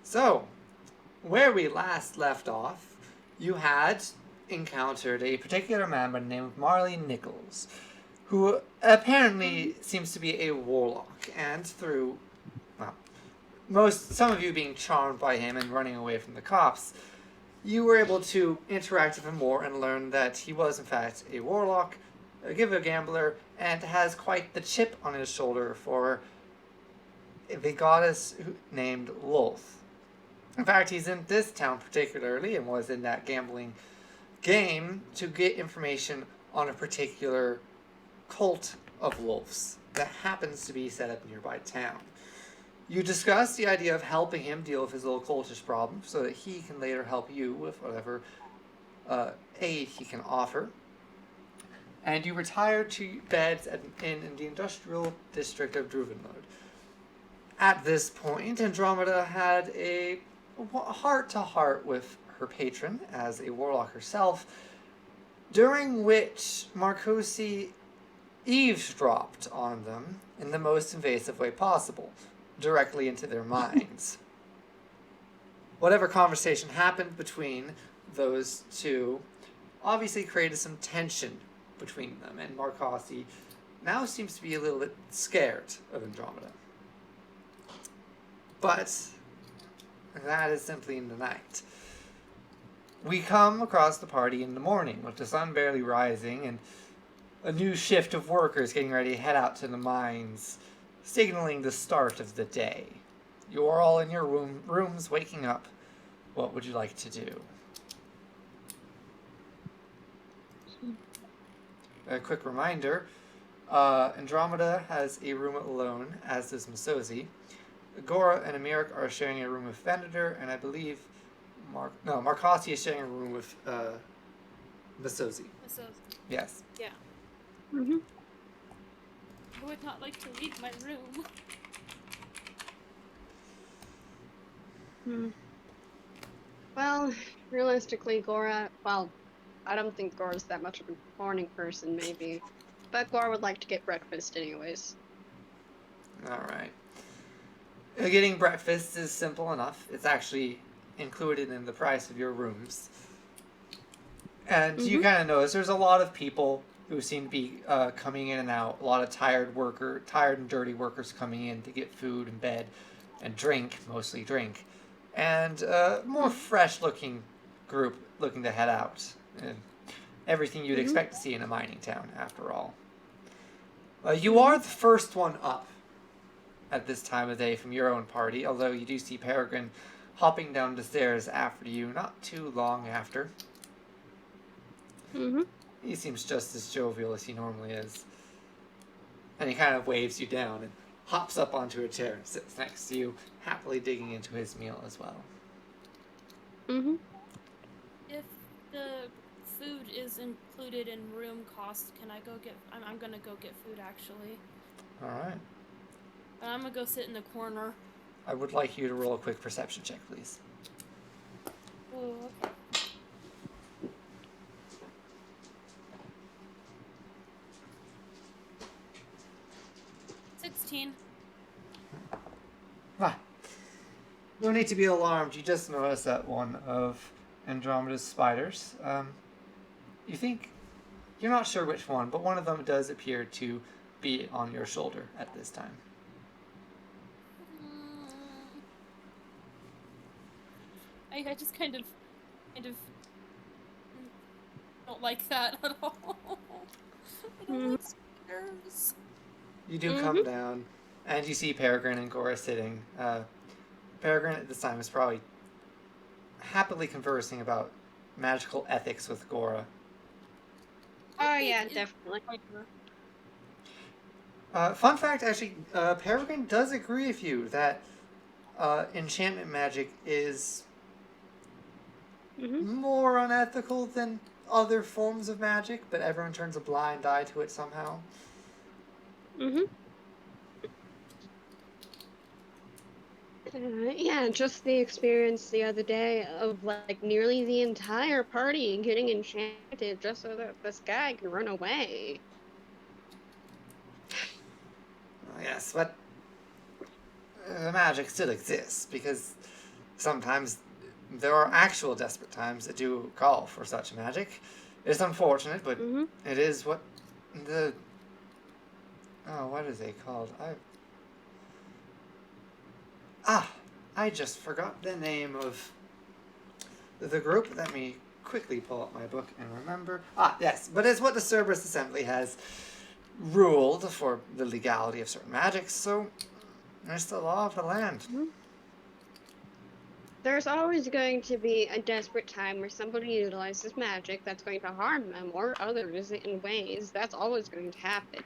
So, where we last left off, you had encountered a particular man by the name of Marley Nichols, who apparently seems to be a warlock, and through, well, some of you being charmed by him and running away from the cops, you were able to interact with him more and learn that he was in fact a warlock, a gambler, and has quite the chip on his shoulder for the goddess named Lolth. In fact, he's in this town particularly and was in that gambling game to get information on a particular cult of wolves that happens to be set up nearby town. You discuss the idea of helping him deal with his little cultist problem so that he can later help you with whatever aid he can offer. And you retire to beds at an inn in the industrial district of Druvenlode. At this point, Andromeda had a heart-to-heart with her patron as a warlock herself, during which Marcosi eavesdropped on them in the most invasive way possible, directly into their minds. Whatever conversation happened between those two obviously created some tension between them, and Marcosi now seems to be a little bit scared of Andromeda. But that is simply in the night. We come across the party in the morning, with the sun barely rising, and a new shift of workers getting ready to head out to the mines, signaling the start of the day. You are all in your rooms waking up. What would you like to do? A quick reminder, Andromeda has a room alone, as does Masozi. Agora and Amirik are sharing a room with Venator, and I believe Marcosi is sharing a room with Masozi. Yes. Yeah. Mm-hmm. I would not like to leave my room. Well, realistically, Gora, I don't think Gora's that much of a morning person, maybe. But Gora would like to get breakfast anyways. Alright. Getting breakfast is simple enough. It's actually included in the price of your rooms. And you kind of notice there's a lot of people who seem to be coming in and out. A lot of tired and dirty workers coming in to get food and bed and drink, mostly drink. And more fresh-looking group looking to head out. And everything you'd expect to see in a mining town, after all. You are the first one up at this time of day from your own party, although you do see Peregrine hopping down the stairs after you not too long after. He seems just as jovial as he normally is. And he kind of waves you down and hops up onto a chair and sits next to you, happily digging into his meal as well. If the food is included in room cost, can I go get... I'm gonna go get food, actually. Alright. I'm gonna go sit in the corner. I would like you to roll a quick perception check, please. Oh, okay. 16. No need to be alarmed. You just noticed that one of Andromeda's spiders. You're not sure which one, but one of them does appear to be on your shoulder at this time. I just kind of don't like that at all. I don't like spiders. You do come down, and you see Peregrine and Gora sitting. Peregrine at this time is probably happily conversing about magical ethics with Gora. Oh yeah, definitely. Fun fact, actually, Peregrine does agree with you that enchantment magic is more unethical than other forms of magic, but everyone turns a blind eye to it somehow. Yeah, just the experience the other day of like nearly the entire party getting enchanted just so that this guy can run away. Yes, but the magic still exists because Sometimes there are actual desperate times that do call for such magic. It's unfortunate, but Mm-hmm. it is what the... Oh, what are they called? I just forgot the name of the group. Let me quickly pull up my book and remember. Yes, but it's what the Cerberus Assembly has ruled for the legality of certain magics, so it's the law of the land. Mm-hmm. There's always going to be a desperate time where somebody utilizes magic that's going to harm them or others in ways. That's always going to happen.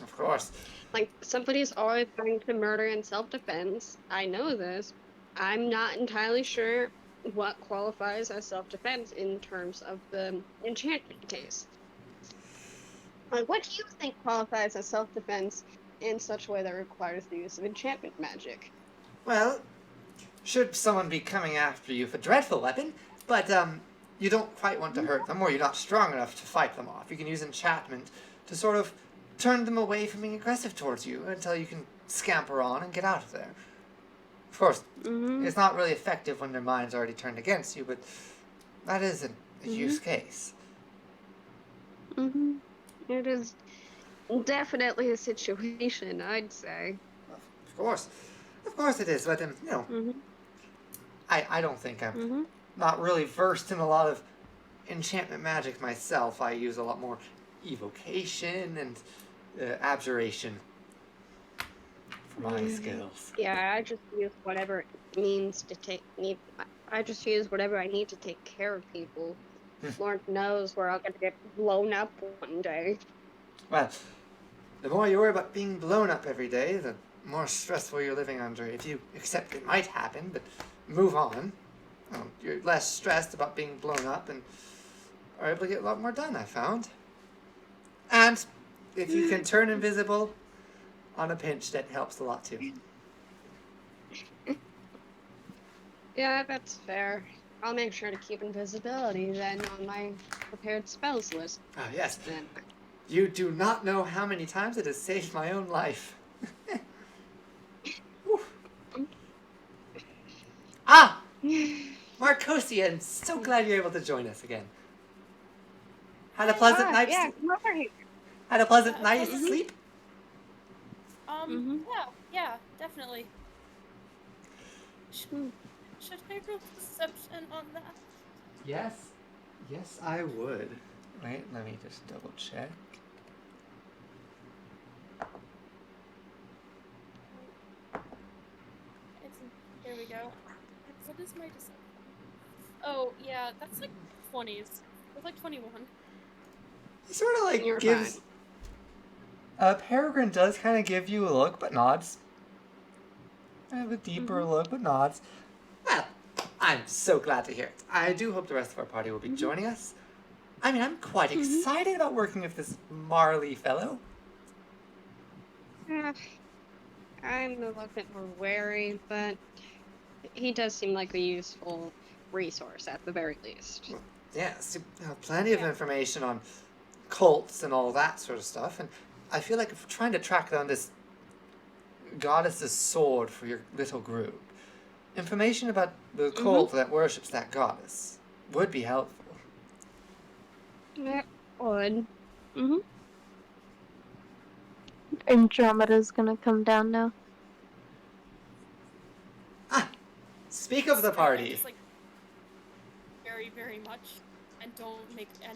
Of course. Like, somebody's always going to murder in self-defense. I know this. I'm not entirely sure what qualifies as self-defense in terms of the enchantment case. Like, what do you think qualifies as self-defense in such a way that requires the use of enchantment magic? Well, should someone be coming after you with a dreadful weapon, but you don't quite want to hurt them, or you're not strong enough to fight them off, you can use enchantment to sort of turn them away from being aggressive towards you until you can scamper on and get out of there. Of course, it's not really effective when their mind's already turned against you, but that is a use case. It is definitely a situation, I'd say. Of course it is, but I don't think I'm not really versed in a lot of enchantment magic myself. I use a lot more evocation and abjuration for my skills. Yeah, I just use whatever it means to I just use whatever I need to take care of people. Lord knows where I'll get to get blown up one day. Well, the more you worry about being blown up every day, the more stressful you're living under. If you accept it might happen, but move on, you're less stressed about being blown up and are able to get a lot more done, I found. And if you can turn invisible on a pinch, that helps a lot too. Yeah, that's fair. I'll make sure to keep invisibility then on my prepared spells list. Oh, yes. Then. You do not know how many times it has saved my own life. Marcosi, I'm so glad you're able to join us again. Had a pleasant night's come over here. Had a pleasant night's sleep? Yeah, definitely. Should I roll perception on that? Yes, I would. Wait, let me just double check. There we go. What is my deception? Oh, yeah, that's like 20s. It's like 21. He sort of like You're gives... Peregrine does kind of give you a look, but nods. A deeper look, but nods. Well, I'm so glad to hear it. I do hope the rest of our party will be joining us. I mean, I'm quite excited about working with this Marley fellow. I'm a little bit more wary, but he does seem like a useful resource at the very least. Well, yeah, so, plenty of information on cults and all that sort of stuff, and I feel like if we're trying to track down this goddess's sword for your little group, information about the cult that worships that goddess would be helpful. That would. Andromeda's gonna come down now. Speak of the party. Just, like, very, very much, and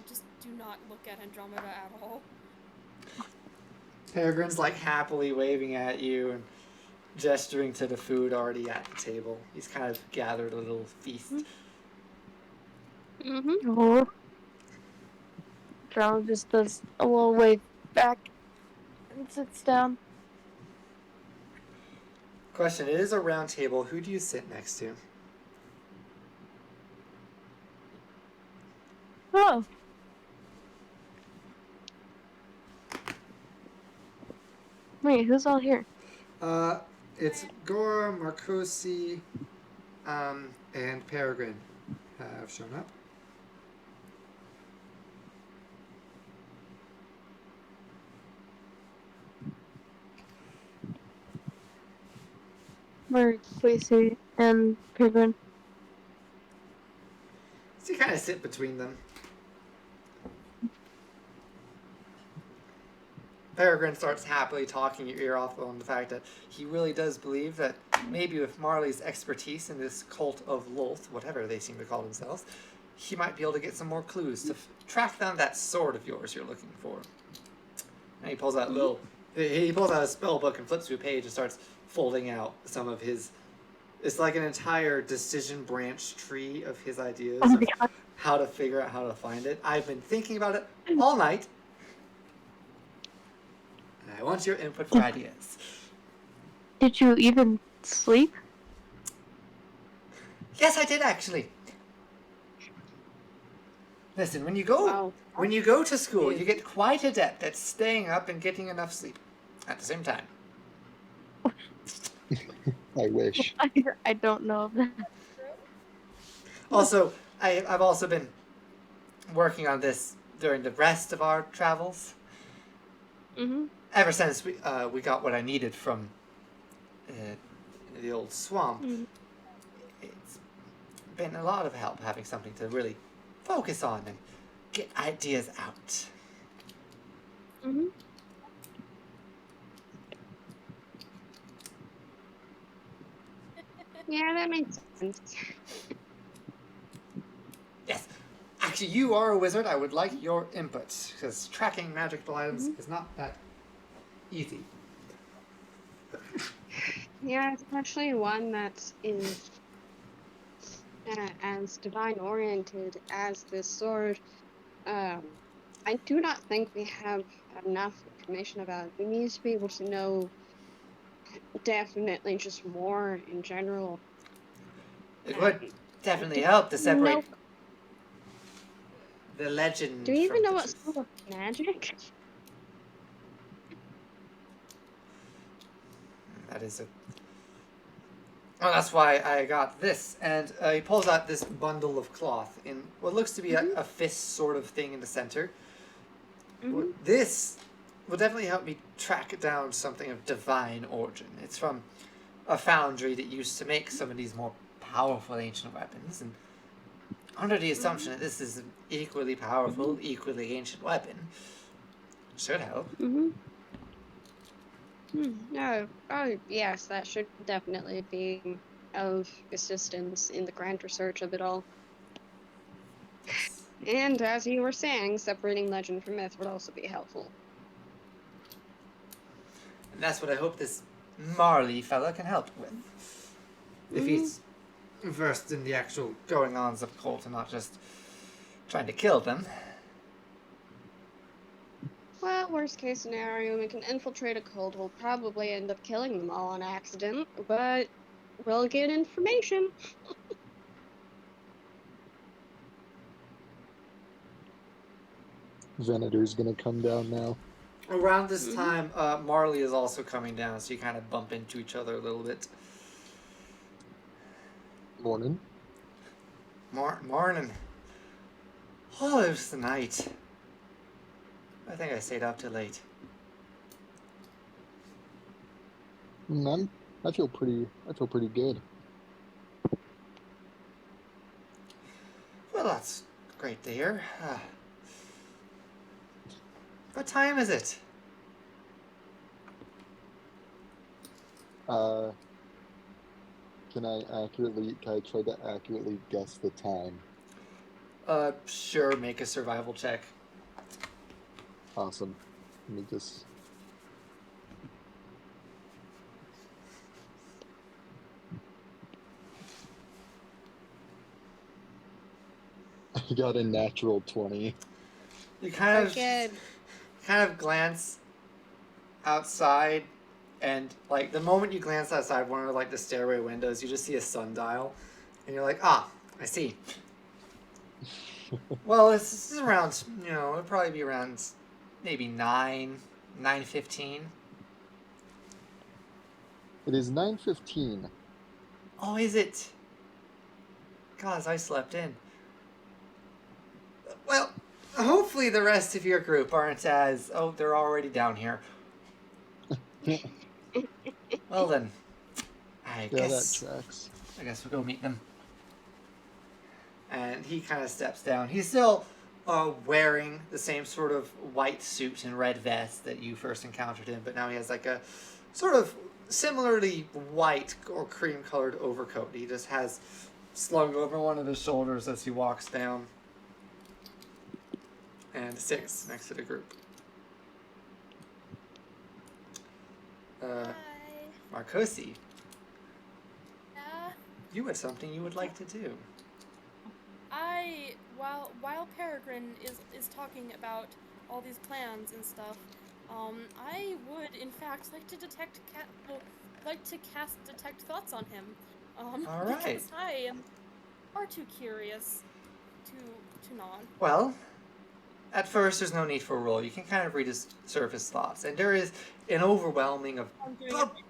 just do not look at Andromeda at all. Peregrine's like happily waving at you and gesturing to the food already at the table. He's kind of gathered a little feast. Oh. Andromeda just does a little wave back and sits down. Question, it is a round table. Who do you sit next to? Oh. Wait, who's all here? It's Gora, Marcosi, and Peregrine have shown up. Marquisi and Peregrine. you kind of sit between them. Peregrine starts happily talking your ear off on the fact that he really does believe that maybe with Marley's expertise in this cult of Lolth, whatever they seem to call themselves, he might be able to get some more clues to track down that sword of yours you're looking for. And he pulls out he pulls out a spell book and flips through a page and starts folding out some of his. It's like an entire decision branch tree of his ideas of how to figure out how to find it. I've been thinking about it all night. And I want your input for ideas. Did you even sleep? Yes, I did actually. Listen, when you go to school, you get quite adept at staying up and getting enough sleep at the same time. I wish. I don't know of that. Also, I've also been working on this during the rest of our travels. Mm-hmm. Ever since we got what I needed from the old swamp, it's been a lot of help having something to really focus on and get ideas out. Mm-hmm. Yeah, that makes sense. Yes. Actually, you are a wizard. I would like your input, because tracking magical items is not that easy. Yeah, especially one that is as divine-oriented as this sword. I do not think we have enough information about it. We need to be able to know definitely just more in general. It would definitely help to separate the legend Do you even from know the what truth. school of magic? That is a... Well, that's why I got this. And he pulls out this bundle of cloth in what looks to be a fist sort of thing in the center. This will definitely help me track down something of divine origin. It's from a foundry that used to make some of these more powerful ancient weapons. And under the assumption that this is an equally powerful, equally ancient weapon, should help. No. Oh, yes, that should definitely be of assistance in the grand research of it all. Yes. And as you were saying, separating legend from myth would also be helpful. And that's what I hope this Marley fella can help with. If he's versed in the actual going-ons of cult and not just trying to kill them. Well, worst case scenario, we can infiltrate a cult. We'll probably end up killing them all on accident, but we'll get information. Venator's gonna come down now. Around this time, Marley is also coming down, so you kind of bump into each other a little bit. Morning. Morning. Oh, it was the night. I think I stayed up too late. I feel pretty good. Well, that's great to hear. What time is it? Can I try to accurately guess the time? Sure, make a survival check. Awesome. Let me just... I got a natural 20. You kind Good. of glance outside, and like the moment you glance outside one of like the stairway windows, you just see a sundial, and you're like, ah, I see. Well, this is around, it'll probably be around maybe 9:15. It is 9:15. Oh, is it? God, I slept in. Well, hopefully the rest of your group aren't as, oh, they're already down here. Well then, I Yeah, guess that tracks. we'll go meet them. and he kind of steps down. He's still wearing the same sort of white suit and red vest that you first encountered him, but now he has like a sort of similarly white or cream-colored overcoat. He just has slung over one of his shoulders as he walks down and sits next to the group. Hi. Marcosi, Yeah. you had something you would like to do. While Peregrine is talking about all these plans and stuff, I would in fact like to cast detect thoughts on him. All right. Because I am far too curious to not. Well, at first there's no need for a roll. You can kind of read his surface thoughts, and there is an overwhelming of I'm doing it right now.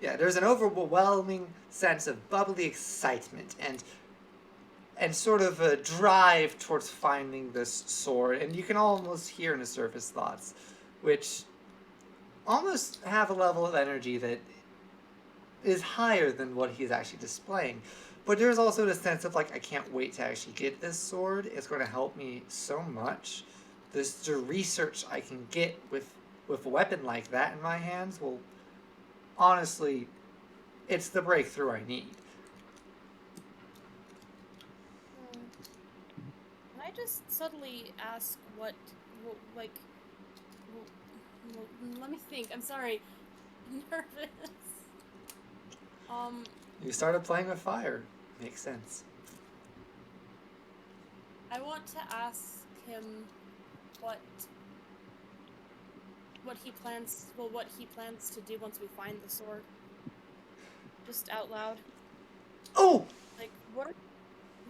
yeah, there's an overwhelming sense of bubbly excitement and sort of a drive towards finding this sword, and you can almost hear in his surface thoughts, which almost have a level of energy that is higher than what he's actually displaying. But there's also the sense of like, I can't wait to actually get this sword. It's going to help me so much. The research I can get with a weapon like that in my hands will, honestly, it's the breakthrough I need. Can I just subtly ask what let me think. I'm sorry. I'm nervous. You started playing with fire. Makes sense. I want to ask him what he plans to do once we find the sword. Just out loud. Oh! Like, what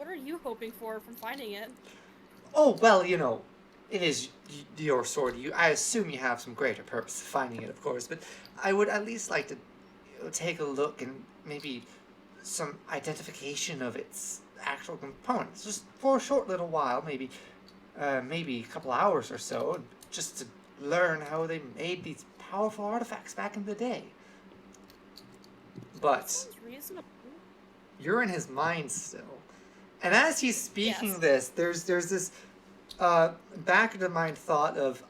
are you hoping for from finding it? Oh, well, you know, it is your sword. I assume you have some greater purpose of finding it, of course, but I would at least like to take a look and maybe some identification of its actual components, just for a short little while, maybe a couple hours or so, just to learn how they made these powerful artifacts back in the day. But Sounds reasonable. you're in his mind still, and as he's speaking Yes. this, there's this back of the mind thought of,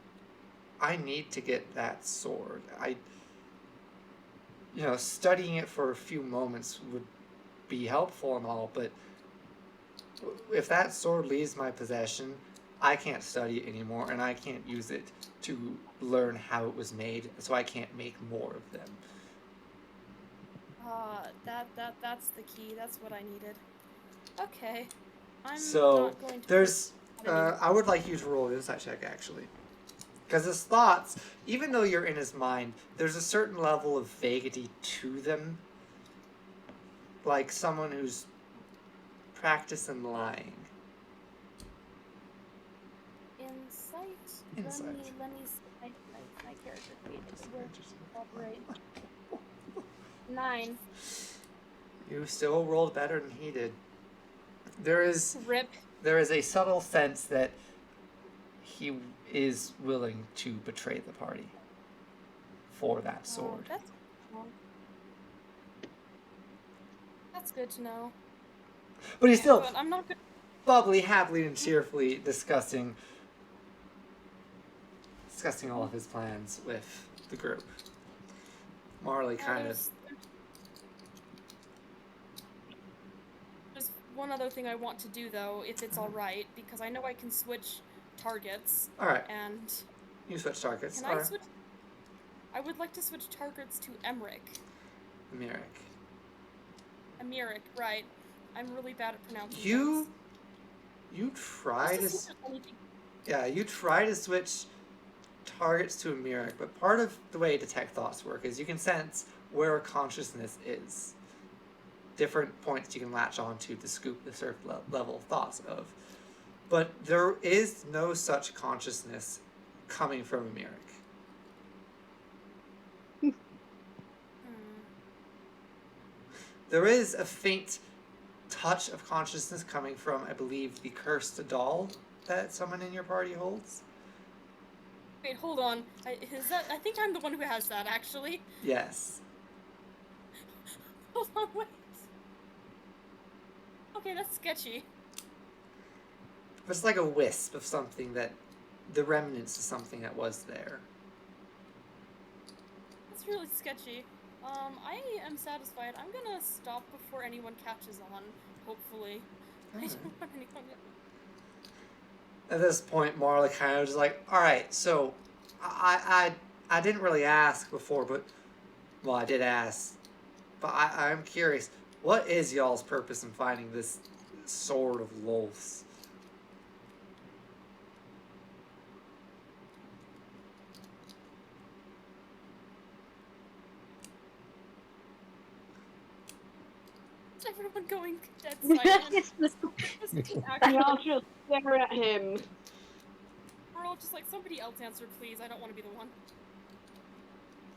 I need to get that sword. Studying it for a few moments would be helpful and all, but if that sword leaves my possession, I can't study it anymore, and I can't use it to learn how it was made, so I can't make more of them. That's the key. That's what I needed. Okay. I'm So not going to there's, put any- I would like you to roll an insight check actually, because his thoughts, even though you're in his mind, there's a certain level of vaguity to them, like someone who's practicing lying. Insight. Let me see my character page. Right. 9. You still rolled better than he did. There is Rip. a subtle sense that he is willing to betray the party for that sword. That's good to know. But he's still But I'm not good. bubbly, happily, and cheerfully discussing all of his plans with the group. Marley kind of. There's one other thing I want to do though, if it's all right, because I know I can switch targets. All right, And you switch targets. can All I right. switch? I would like to switch targets to Emmerich. Emmerich, right? I'm really bad at pronouncing You things. try to. Just see if there's anything- Yeah, you try to switch targets to a mirror, but part of the way detect thoughts work is you can sense where consciousness is. Different points you can latch onto to scoop the surface level thoughts of. But there is no such consciousness coming from a mirror. There is a faint touch of consciousness coming from, I believe, the cursed doll that someone in your party holds. Wait, hold on. I think I'm the one who has that, actually. Yes. Hold on, wait. Okay, that's sketchy. It's like a wisp of something that, the remnants of something that was there. That's really sketchy. I am satisfied. I'm gonna stop before anyone catches on, hopefully. I Alright. don't want anyone to... At this point, Marley kind of just like, all right, so I didn't really ask before, but well, I did ask, but I'm curious, what is y'all's purpose in finding this sword of Lolth's? Is everyone going dead silent? We all just stare at him. We're all just like, somebody else answer, please. I don't want to be the one.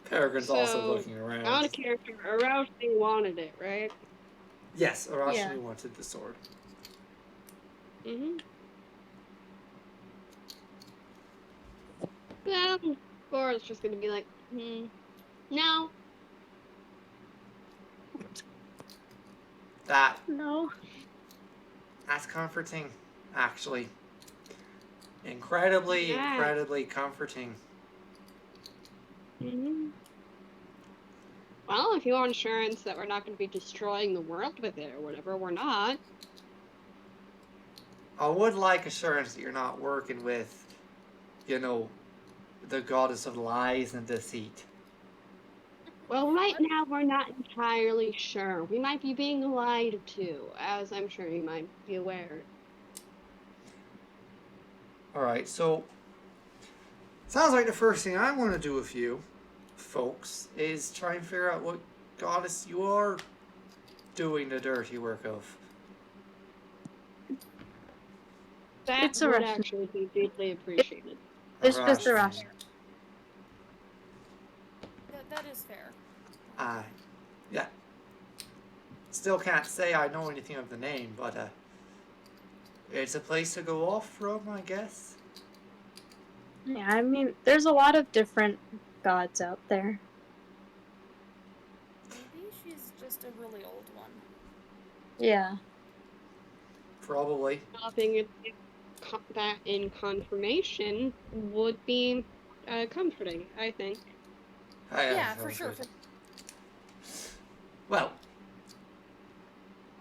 Peregrine's also So, looking around. Out of character, Arousing wanted it, right? Yes, Arashni Yeah. wanted the sword. Mm-hmm. Yeah, Gora's just gonna be like, no. No. That's comforting, actually. Incredibly, Yeah. incredibly comforting. Mm-hmm. Well, if you want assurance that we're not going to be destroying the world with it or whatever, we're not. I would like assurance that you're not working with, you know, the goddess of lies and deceit. Well, right now we're not entirely sure. We might be being lied to, as I'm sure you might be aware. Alright, so sounds like the first thing I want to do with you folks is try and figure out what goddess you are doing the dirty work of. That It's a would Russian. actually be deeply appreciated. It's just a Arashni. rush. That is fair. Yeah. Still can't say I know anything of the name, but it's a place to go off from, I guess. Yeah, I mean, there's a lot of different gods out there. Maybe she's just a really old one. Yeah. Probably. Stopping that in confirmation would be comforting, I think. Yeah, for sure. Well,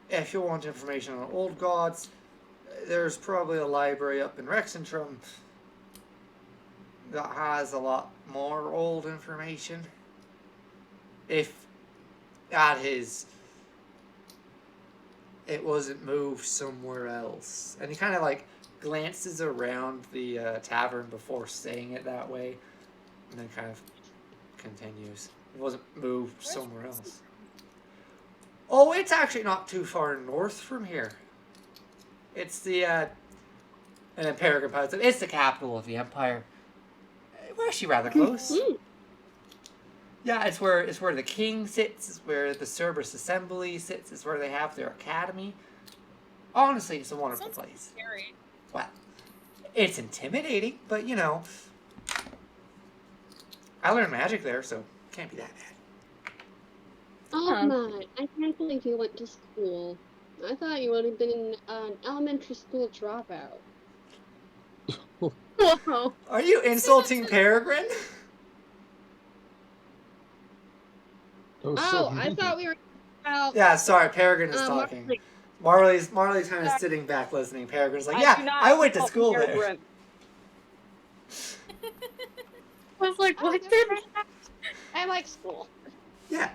if you want information on old gods, there's probably a library up in Rexentrum that has a lot more old information. If that is, it wasn't moved somewhere else. And he kind of like glances around the tavern before saying it that way, and then kind of continues. It wasn't moved somewhere else. Oh, it's actually not too far north from here. It's the, and then Peregrine Pines, it's the capital of the empire. We're actually rather close. Yeah, it's where the king sits. It's where the Cerberus Assembly sits. It's where they have their academy. Honestly, it's a wonderful Sounds place. scary. Well, it's intimidating, but you know, I learned magic there, so it can't be that bad. Oh my, I can't believe you went to school. I thought you would have been an elementary school dropout. Whoa. Are you insulting Peregrine? That was so Oh, I mean. thought we were about... Yeah, sorry, Peregrine is talking. Marley. Marley's kind of sitting back listening. Peregrine's like, I yeah, do not I went to insult school there. Peregrine. I was like, Oh, what they're did... right. I like school. Yeah.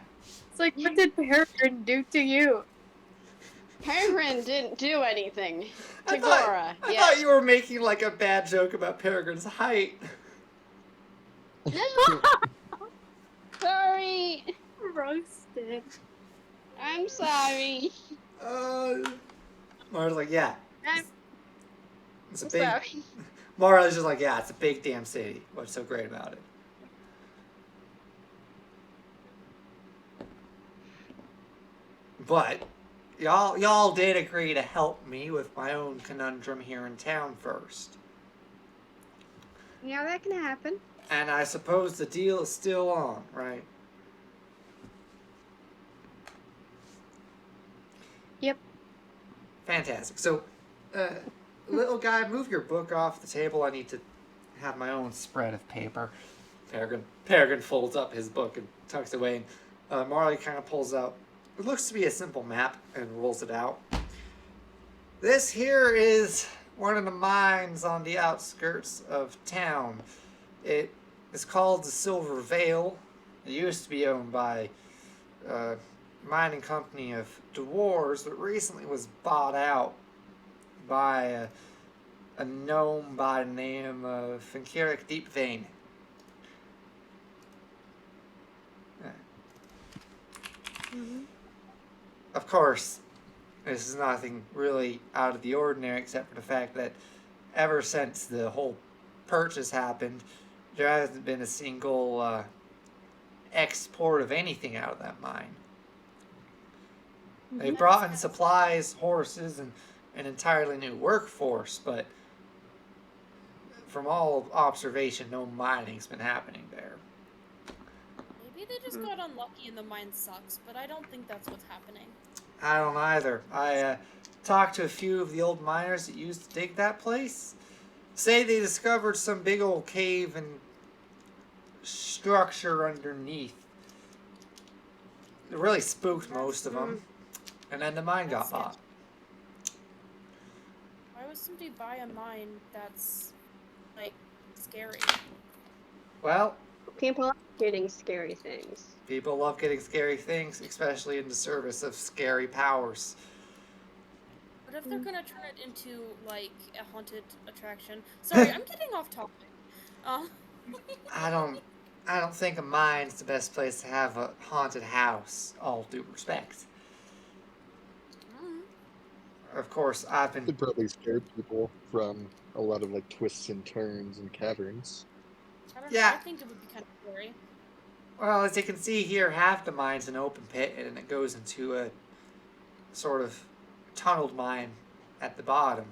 It's like, what did Peregrine do to you? Peregrine didn't do anything to I Gora. thought you were making like a bad joke about Peregrine's height. No. Sorry. Roasted. I'm sorry. Marley's like, yeah. I'm It's a big. sorry. Marley's just like, yeah, it's a big damn city. What's so great about it? But y'all did agree to help me with my own conundrum here in town first. Yeah, that can happen. And I suppose the deal is still on, right? Yep. Fantastic. So, Little guy, move your book off the table. I need to have my own spread of paper. Peregrine folds up his book and tucks it away. And Marley kind of pulls out. It looks to be a simple map and rolls it out. This here is one of the mines on the outskirts of town. It is called the Silver Vale. It used to be owned by a mining company of dwarves, but recently was bought out by a gnome by the name of Finkiric Deepvein. Of course, this is nothing really out of the ordinary except for the fact that ever since the whole purchase happened, there hasn't been a single export of anything out of that mine. They brought in supplies, horses, and an entirely new workforce, but from all observation, no mining's been happening there. Maybe they just got unlucky and the mine sucks, but I don't think that's what's happening. I don't either. I talked to a few of the old miners that used to dig that place. Say they discovered some big old cave and structure underneath. It really spooked most of them. And then the mine got bought. Why would somebody buy a mine that's, like, scary? Well, People are getting scary things. people love getting scary things, especially in the service of scary powers. What if they're gonna turn it into, like, a haunted attraction? Sorry, I'm getting off topic. I don't think a mine's the best place to have a haunted house, all due respect. Of course, I've been... It probably scared people from a lot of like twists and turns and caverns. I don't know, Yeah. I think it would be kind of scary. Well, as you can see here, half the mine's an open pit, and it goes into a sort of tunneled mine at the bottom.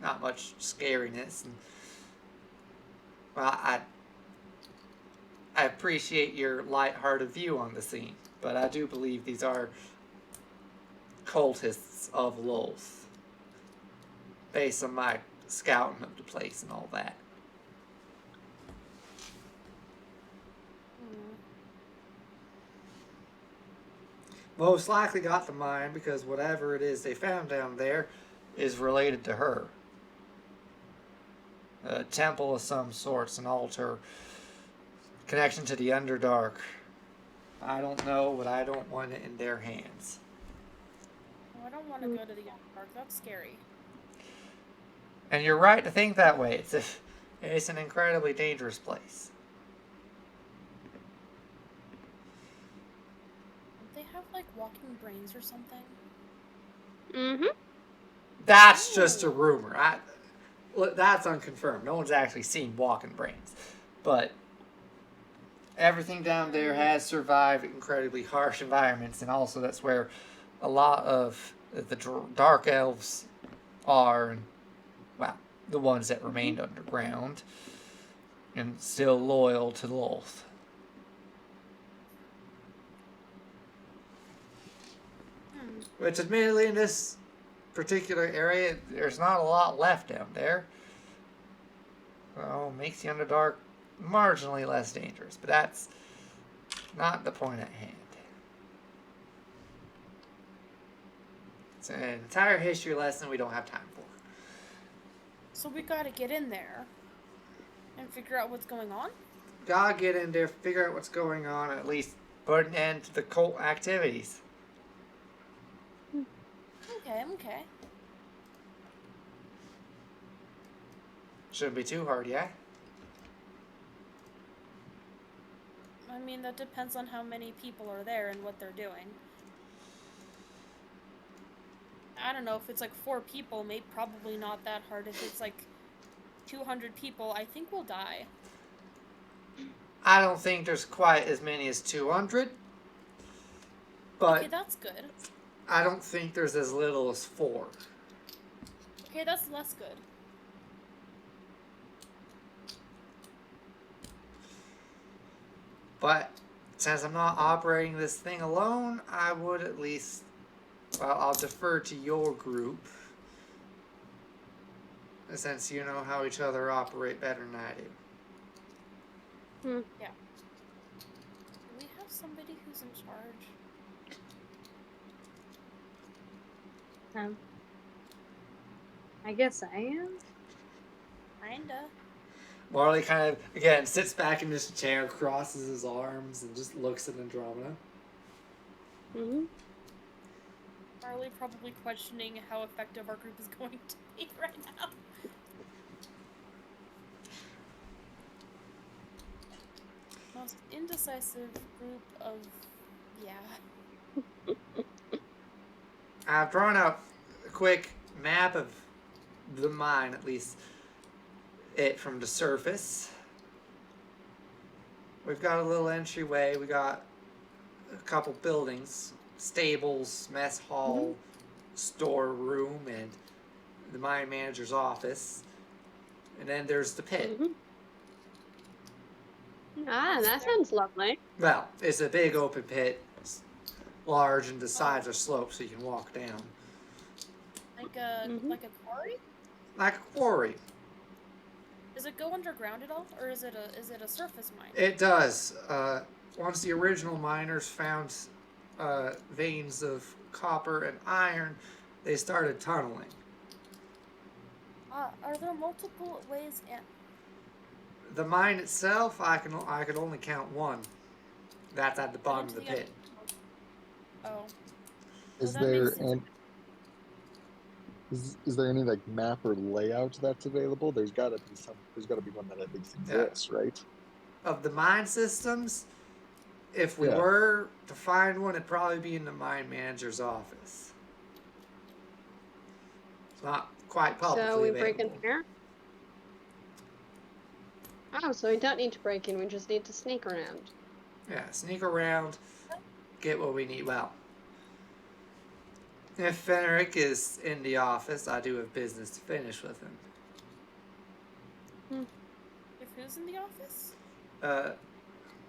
Not much scariness. And, well, I appreciate your light-hearted view on the scene, but I do believe these are cultists of Lolth, based on my scouting of the place and all that. Most likely got the mine because whatever it is they found down there is related to her. A temple of some sorts, an altar, connection to the Underdark. I don't know, but I don't want it in their hands. Oh, I don't want to go to the Underdark. That's scary. And you're right to think that way. It's an incredibly dangerous place. Don't they have, like, walking brains or something? Mm-hmm. That's just a rumor. That's unconfirmed. No one's actually seen walking brains. But everything down there has survived incredibly harsh environments, and also that's where a lot of the dark elves are, and, well, the ones that remained underground and still loyal to Lolth. Which, admittedly, in this particular area, there's not a lot left down there. Well, makes the Underdark marginally less dangerous, but that's not the point at hand. It's an entire history lesson we don't have time for. So we gotta get in there and figure out what's going on? Gotta get in there, figure out what's going on, at least put an end to the cult activities. Okay. Shouldn't be too hard, yeah? I mean, that depends on how many people are there and what they're doing. I don't know, if it's like 4 people, maybe probably not that hard. If it's like 200 people, I think we'll die. I don't think there's quite as many as 200. But Okay, that's good. I don't think there's as little as 4. Okay, that's less good. But since I'm not operating this thing alone, I would at least, well, I'll defer to your group. since you know how each other operate better than I do. Do we have somebody who's in charge? I guess I am. Kinda. Marley kind of, again, sits back in his chair, crosses his arms, and just looks at Andromeda. Marley probably questioning how effective our group is going to be right now. Most indecisive group of, yeah. I've drawn out a quick map of the mine, at least it from the surface. We've got a little entryway. We got a couple buildings, stables, mess hall, storeroom, and the mine manager's office. And then there's the pit. That sounds lovely. Well, it's a big open pit. It's large and the sides are sloped so you can walk down. Like a quarry? Like a quarry. Does it go underground at all, or is it a surface mine? It does. Once the original miners found veins of copper and iron, they started tunneling. Are there multiple ways in? The mine itself, I could only count one. That's at the bottom of the pit. Oh. Is Well, that there makes sense. is there any like map or layout that's available? There's got to be one that at least exists, right? Of the mine systems, if we were to find one, it'd probably be in the mine manager's office. It's not quite publicly So we available. break in here? Oh, so we don't need to break in, we just need to sneak around. Yeah, sneak around, get what we need. Well, if Fenric is in the office, I do have business to finish with him. If who's in the office?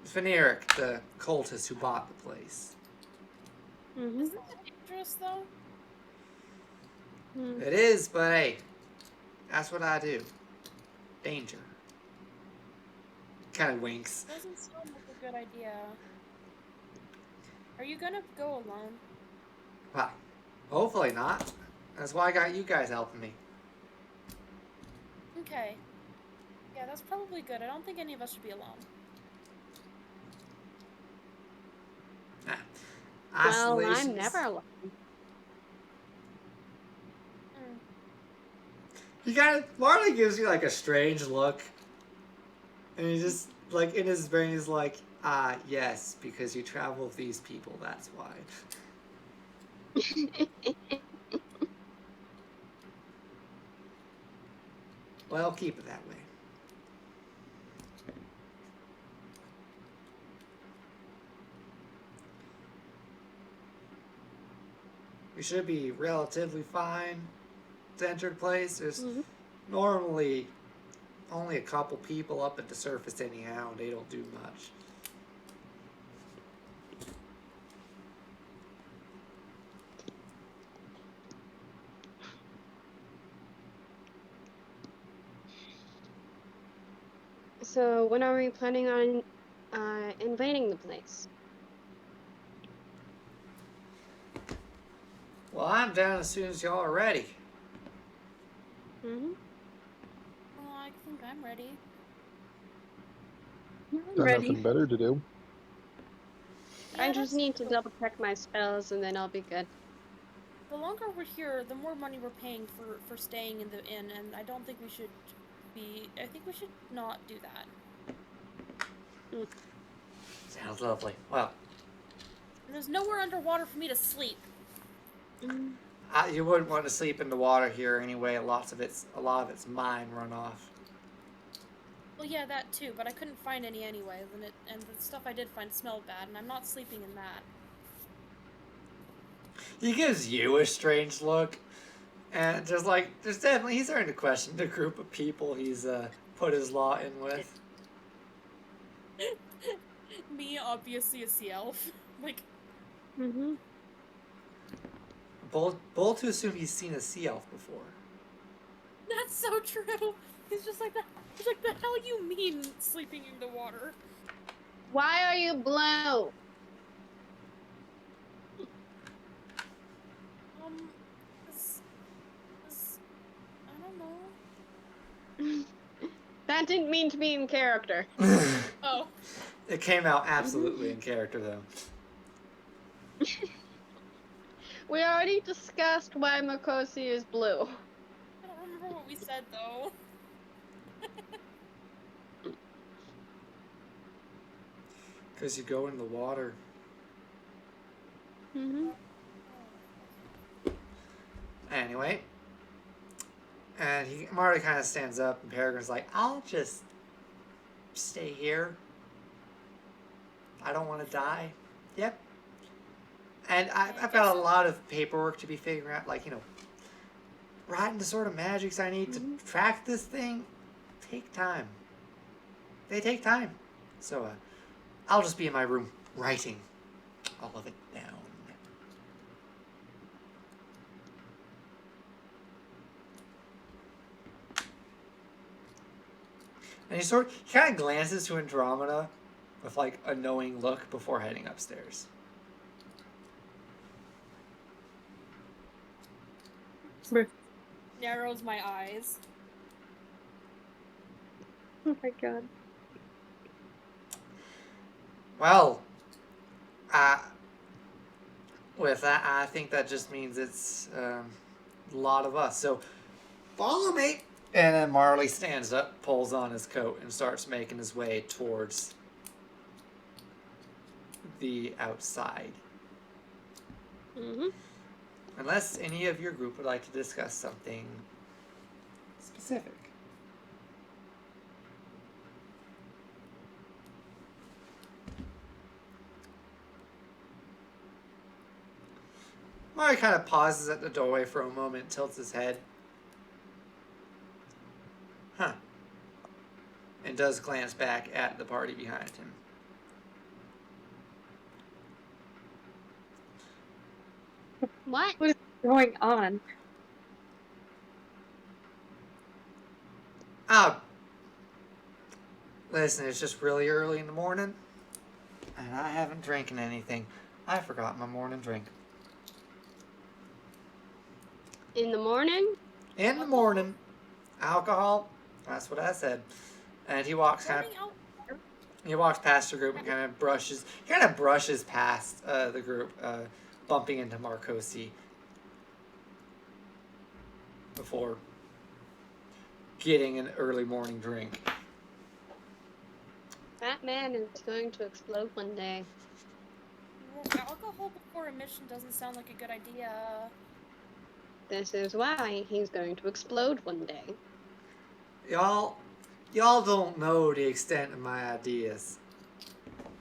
Fenric, the cultist who bought the place. Isn't that dangerous, though? It is, but hey, that's what I do. Danger. Kind of winks. Doesn't sound like a good idea. Are you gonna go alone? Well, hopefully not. That's why I got you guys helping me. Okay. Yeah, that's probably good. I don't think any of us should be alone. Well, I'm Isolation's- never alone. You Marley gives you like a strange look. And he just, like, in his brain, he's like, yes, because you travel with these people, that's why. Well, keep it that way. We should be relatively fine to enter the place. There's normally only a couple people up at the surface anyhow, and they don't do much. So when are we planning on invading the place? Well, I'm down as soon as y'all are ready. Well, I think I'm ready. I'm Got ready. nothing better to do. I Yeah, just need to double check my spells and then I'll be good. The longer we're here, the more money we're paying for staying in the inn, and I don't think we should be. I think we should not do that. Sounds lovely. Well, There's nowhere underwater for me to sleep. you wouldn't want to sleep in the water here anyway. A lot of it's mine runoff. Well, yeah, that too, but I couldn't find any anyways, and the stuff I did find smelled bad, and I'm not sleeping in that. He gives you a strange look, and there's definitely he's starting to question the group of people he's put his law in with. Me, obviously a sea elf. Like, Bold to assume he's seen a sea elf before. that's That's so true. He's just like, he's like, the hell you mean sleeping in the water? Why are you blue? I don't know. That didn't mean to be in character. Oh. It came out absolutely in character, though. We already discussed why Makosi is blue. I don't remember what we said, though. Because you go in the water. Mm-hmm. Anyway. And Marley kind of stands up, and Peregrine's like, I'll just stay here. I don't want to die. Yep. And I've got a lot of paperwork to be figuring out, like, writing the sort of magics I need to track this thing. Take time. They take time. So, I'll just be in my room writing all of it down. And he kind of glances to Andromeda with like a knowing look before heading upstairs. Narrows my eyes. Oh my god. Well, with that, I think that just means it's a lot of us. So, follow me. And then Marley stands up, pulls on his coat, and starts making his way towards the outside. Mm-hmm. Unless any of your group would like to discuss something specific. Marley kind of pauses at the doorway for a moment, tilts his head. Huh. And does glance back at the party behind him. What? What is going on? Listen, it's just really early in the morning, and I haven't drinking anything. I forgot my morning drink. In the morning? In the morning, alcohol. That's what I said. And he walks past the group and kind of brushes past the group, bumping into Marcosi before getting an early morning drink. That man is going to explode one day. Alcohol before a mission doesn't sound like a good idea. This is why he's going to explode one day. Y'all don't know the extent of my ideas.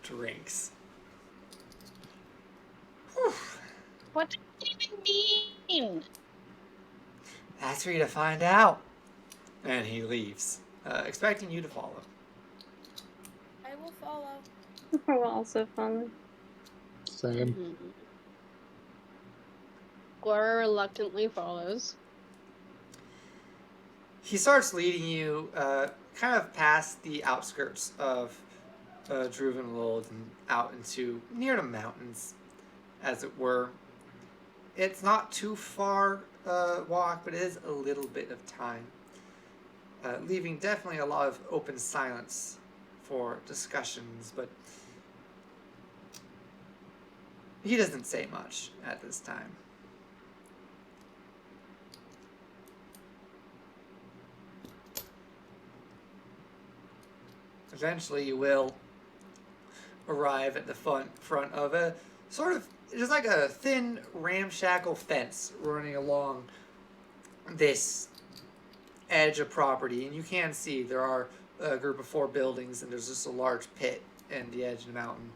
Drinks. Whew. What does it even mean? That's for you to find out. And he leaves, expecting you to follow. I will follow. I will also follow. Same. Mm-hmm. Gora reluctantly follows. He starts leading you kind of past the outskirts of Druvenlode and out into near the mountains, as it were. It's not too far walk, but it is a little bit of time, leaving definitely a lot of open silence for discussions, but he doesn't say much at this time. Eventually you will arrive at the front of a sort of, just like a thin ramshackle fence running along this edge of property, and you can see there are a group of 4 buildings, and there's just a large pit in the edge of the mountain.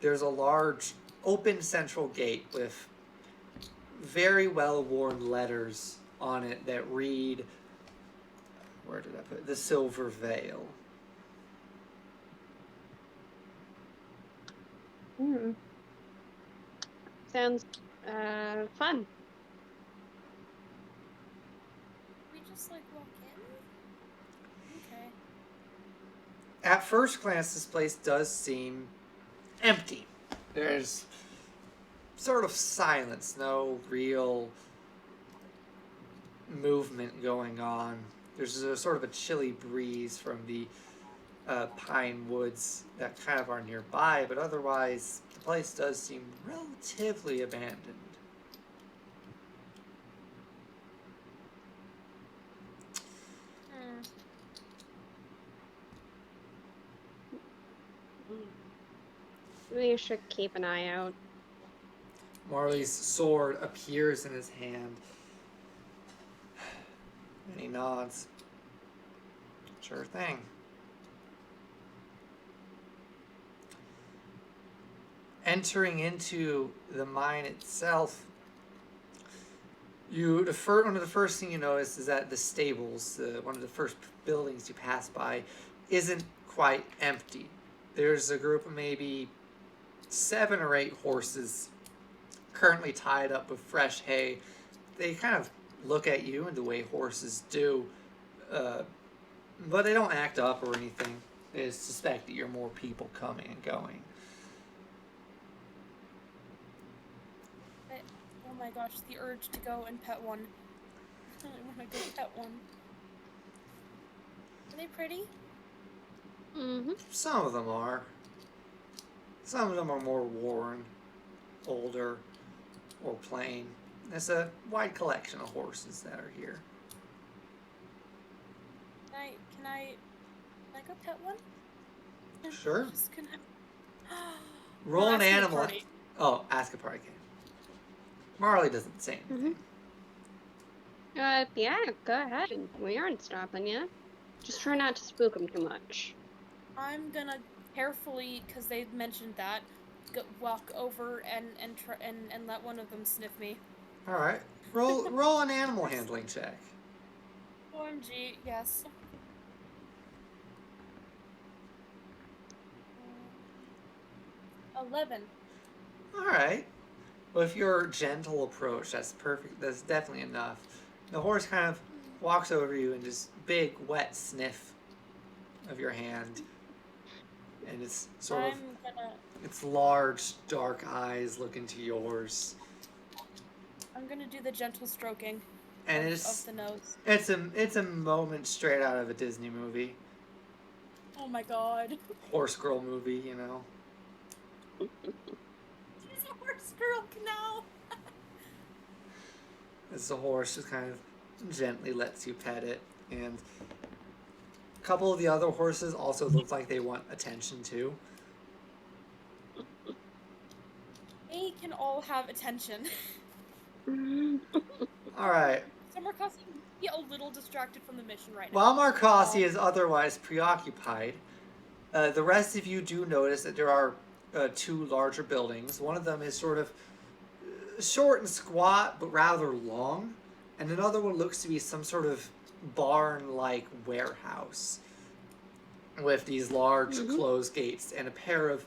There's a large open central gate with very well worn letters on it that read, where did I put it? The Silver Veil. Sounds fun. We just like walk in? at first glance, this place does seem empty. There's sort of silence, no real movement going on. There's a sort of a chilly breeze from the pine woods that kind of are nearby, but otherwise, the place does seem relatively abandoned. We should keep an eye out. Marley's sword appears in his hand, and he nods. Sure thing. Entering into the mine itself, one of the first thing you notice is that the stables, one of the first buildings you pass by, isn't quite empty. There's a group of maybe 7 or 8 horses currently tied up with fresh hay. They kind of look at you in the way horses do, but they don't act up or anything. They just suspect that you're more people coming and going. Oh my gosh, the urge to go and pet one. I want to go pet one. Are they pretty? Mm-hmm. Some of them are. Some of them are more worn, older, or plain. There's a wide collection of horses that are here. Can I go pet one? Sure. Just gonna... Roll an Ask the animal. party. Oh, ask a party game. Marley doesn't say anything. Yeah, go ahead. We aren't stopping you. Just try not to spook them too much. I'm gonna carefully, because they mentioned that, walk over and let one of them sniff me. All right. Roll an animal handling check. OMG, yes. 11. All right. With your gentle approach, that's perfect. That's definitely enough. The horse kind of walks over you and just big wet sniff of your hand, and it's sort of its large dark eyes look into yours. I'm gonna do the gentle stroking And of the nose. it's a moment straight out of a Disney movie, Oh my god. horse girl movie, you know. She's a horse girl now. As the horse just kind of gently lets you pet it, and a couple of the other horses also look like they want attention too. They can all have attention. All right. So Marcos, be a little distracted from the mission right now. While Marcossi is otherwise preoccupied, the rest of you do notice that there are 2 larger buildings. One of them is sort of short and squat, but rather long, and another one looks to be some sort of barn-like warehouse with these large closed gates and a pair of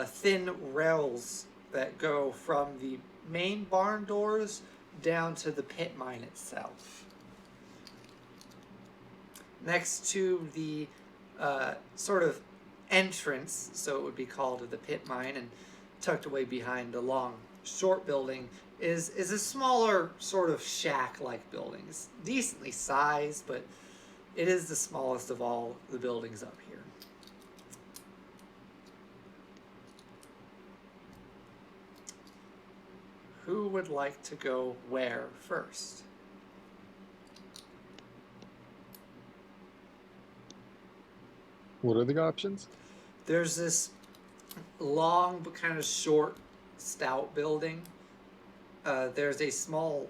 thin rails that go from the main barn doors down to the pit mine itself. Next to the sort of entrance, so it would be called the pit mine, and tucked away behind the long short building is a smaller sort of shack-like building. It's decently sized, but it is the smallest of all the buildings up here. Who would like to go where first? What are the options? There's this long but kind of short, stout building. There's a small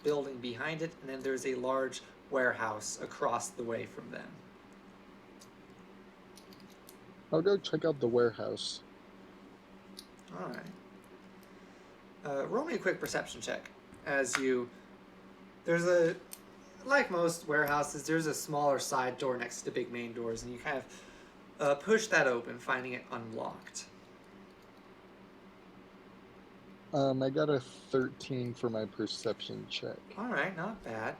building behind it, and then there's a large warehouse across the way from them. I'll go check out the warehouse. All right. Roll me a quick perception check. Like most warehouses, there's a smaller side door next to the big main doors, and you kind of push that open, finding it unlocked. I got a 13 for my perception check. All right, not bad.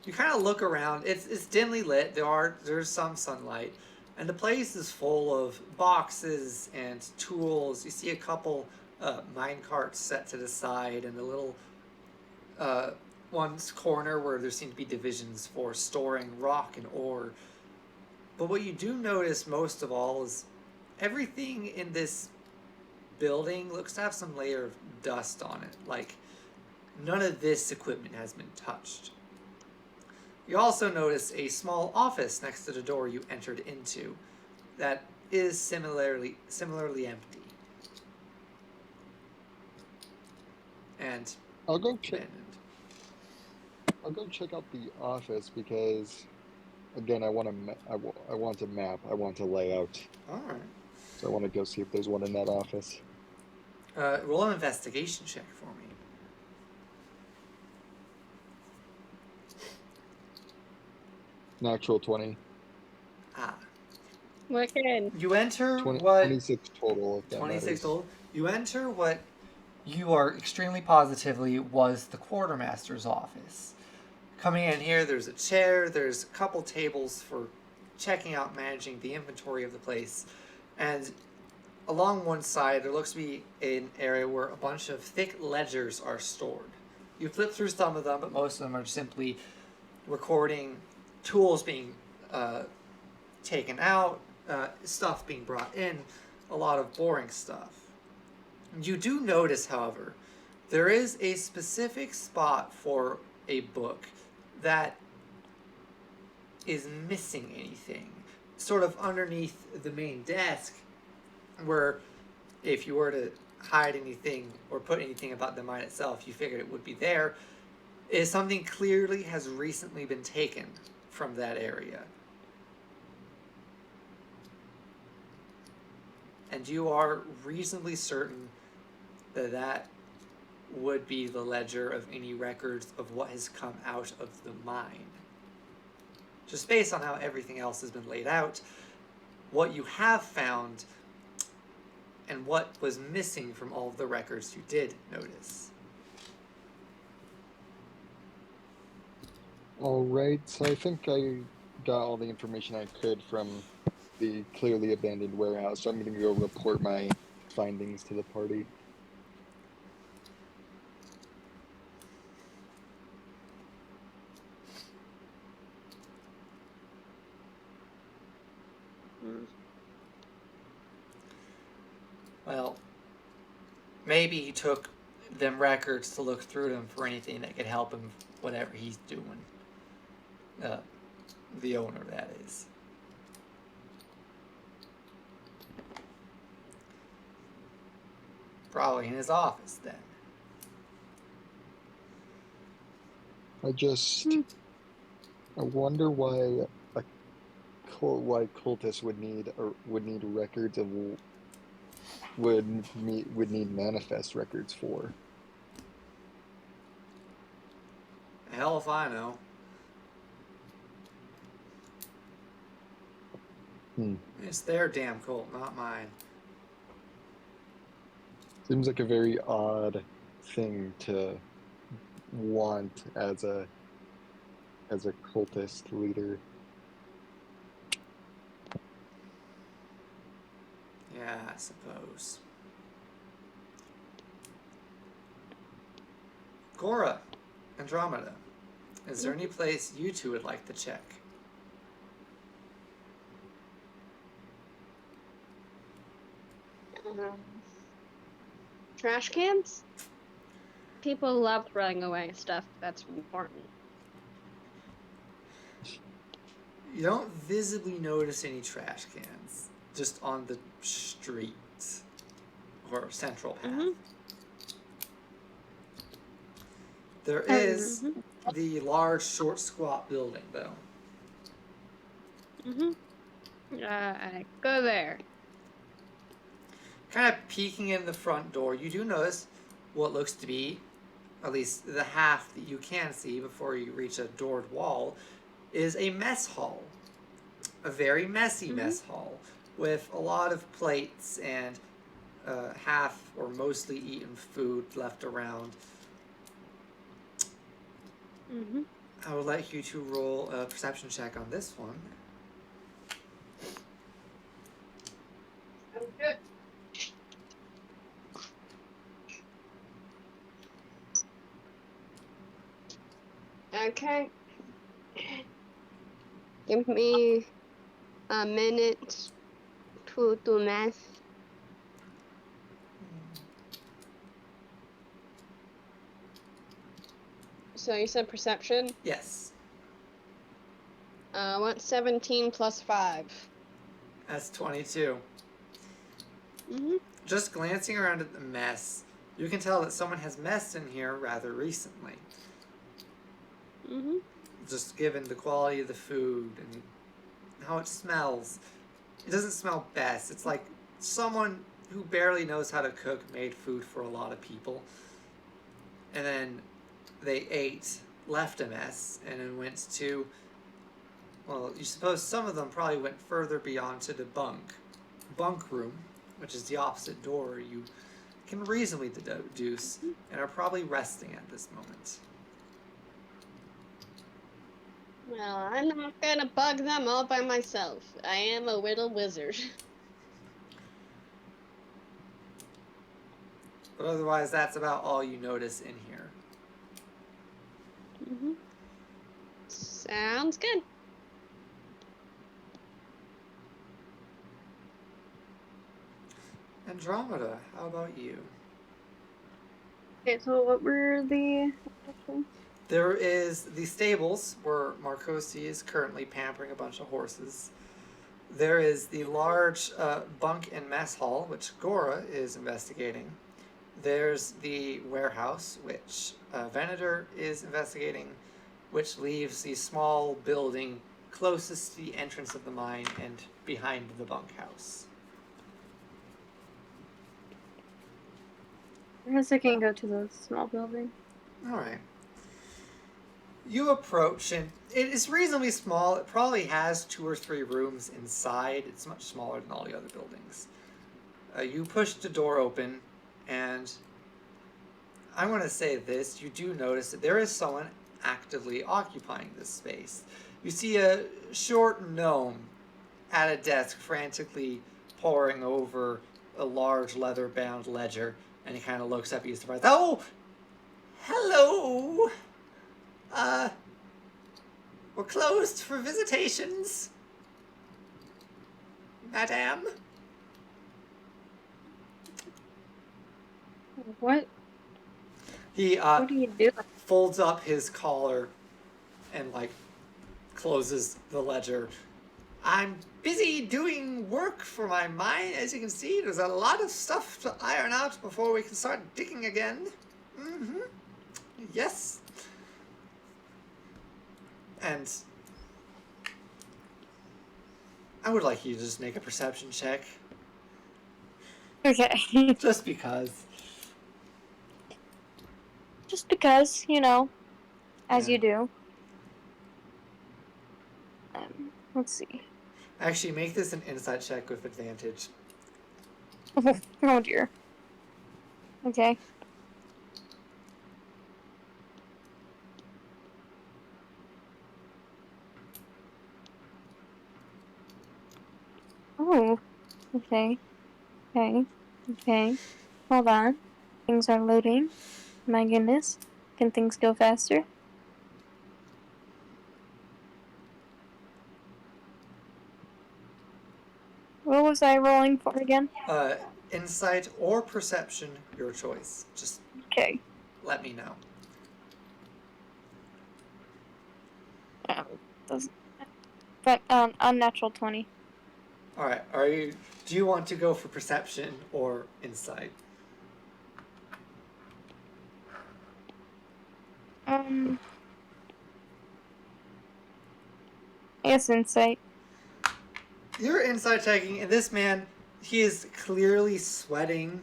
You kind of look around. It's dimly lit. There's some sunlight, and the place is full of boxes and tools. You see a couple mine carts set to the side, and a little one's corner where there seem to be divisions for storing rock and ore. But what you do notice most of all is everything in this building looks to have some layer of dust on it. Like, none of this equipment has been touched. You also notice a small office next to the door you entered into that is similarly empty. And I'll go check. abandoned. I'll go check out the office because, again, I want a map. I want a layout. All right. So I want to go see if there's one in that office. Roll an investigation check for me. Natural 20. Ah. Wicked. You enter 26 total. If that 26 matters. total. You enter what you are extremely positively was the quartermaster's office. Coming in here, there's a chair, there's a couple tables for checking out, managing the inventory of the place, and along one side there looks to be an area where a bunch of thick ledgers are stored. You flip through some of them, but most of them are simply recording tools being taken out, stuff being brought in, a lot of boring stuff. You do notice, however, there is a specific spot for a book that is missing anything, sort of underneath the main desk, where if you were to hide anything or put anything about the mine itself, you figured it would be there, is something clearly has recently been taken from that area. And you are reasonably certain that that would be the ledger of any records of what has come out of the mine. Just based on how everything else has been laid out, what you have found and what was missing from all of the records you did notice. All right, so I think I got all the information I could from the clearly abandoned warehouse, so I'm going to go report my findings to the party. Well, maybe he took them records to look through them for anything that could help him, whatever he's doing. The owner, that is. Probably in his office, then. I wonder why cultists would need records of would need manifest records for. Hell if I know. It's their damn cult, not mine. Seems like a very odd thing to want as a cultist leader. Yeah, I suppose. Cora, Andromeda, is there any place you two would like to check? Trash cans? People love throwing away stuff that's important. You don't visibly notice any trash cans, just on the street or central path. There is the large, short, squat building, though. Go there. Kind of peeking in the front door, you do notice what looks to be, at least the half that you can see before you reach a doored wall, is a mess hall. A very messy mess hall with a lot of plates and half or mostly eaten food left around. I would like you to roll a perception check on this one. Okay. Give me a minute to do math. So you said perception? Yes, What's 17 plus 5? that's 22. Mm-hmm. Just glancing around at the mess, you can tell that someone has messed in here rather recently. Mm-hmm. Just given the quality of the food and how it smells. It doesn't smell best. It's like someone who barely knows how to cook made food for a lot of people. And then they ate, left a mess, and then went to, well, you suppose some of them probably went further beyond to the bunk room, which is the opposite door you can reasonably deduce, and are probably resting at this moment. Well, I'm not gonna bug them all by myself. I am a little wizard. But otherwise, that's about all you notice in here. Mm-hmm. Sounds good. Andromeda, how about you? Okay, so what were the... There is the stables where Marcosi is currently pampering a bunch of horses. There is the large bunk and mess hall, which Gora is investigating. There's the warehouse, which Venator is investigating, which leaves the small building closest to the entrance of the mine and behind the bunkhouse. I guess I can go to the small building. Alright. You approach, and it is reasonably small. It probably has 2 or 3 rooms inside. It's much smaller than all the other buildings. You push the door open, and I want to say this. You do notice that there is someone actively occupying this space. You see a short gnome at a desk frantically poring over a large leather-bound ledger, and he kind of looks up. He's surprised. Oh! Hello! We're closed for visitations, madame. What? He What do you do? folds up his collar and like closes the ledger. I'm busy doing work for my mine. As you can see, there's a lot of stuff to iron out before we can start digging again. Mm-hmm. Yes. And I would like you to just make a perception check. Okay. Just because. Just because, you know, as Yeah. you do. Let's see. Actually, make this an insight check with advantage. Oh dear. Okay. Oh. Okay. Okay. Okay. Hold on. Things are loading. My goodness. Can things go faster? What was I rolling for again? Insight or perception, your choice. Just Okay. let me know. Doesn't. But unnatural 20. All right. Do you want to go for perception or insight? I guess insight. You're insight checking, and this man, he is clearly sweating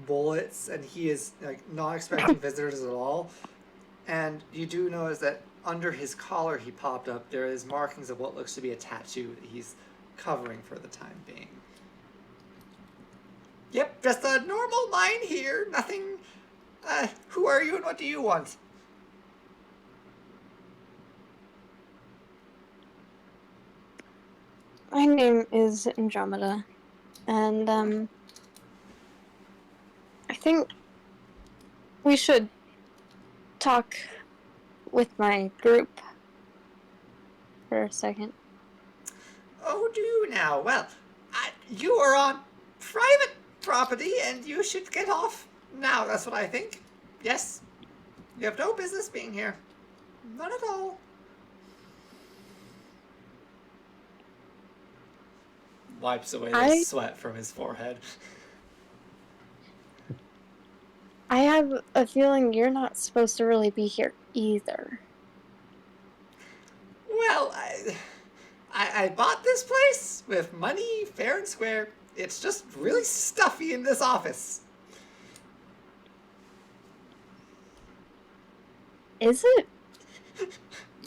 bullets, and he is like not expecting visitors at all. And you do notice that under his collar he popped up, there is markings of what looks to be a tattoo that he's covering for the time being. Yep, just a normal mine here. Nothing. Who are you and what do you want? My name is Andromeda, and I think we should talk with my group for a second. Oh, do you now? Well, you are on private property and you should get off now. That's what I think. Yes. You have no business being here. None at all. Wipes away the sweat from his forehead. I have a feeling you're not supposed to really be here either. Well, I bought this place with money fair and square. It's just really stuffy in this office. Is it?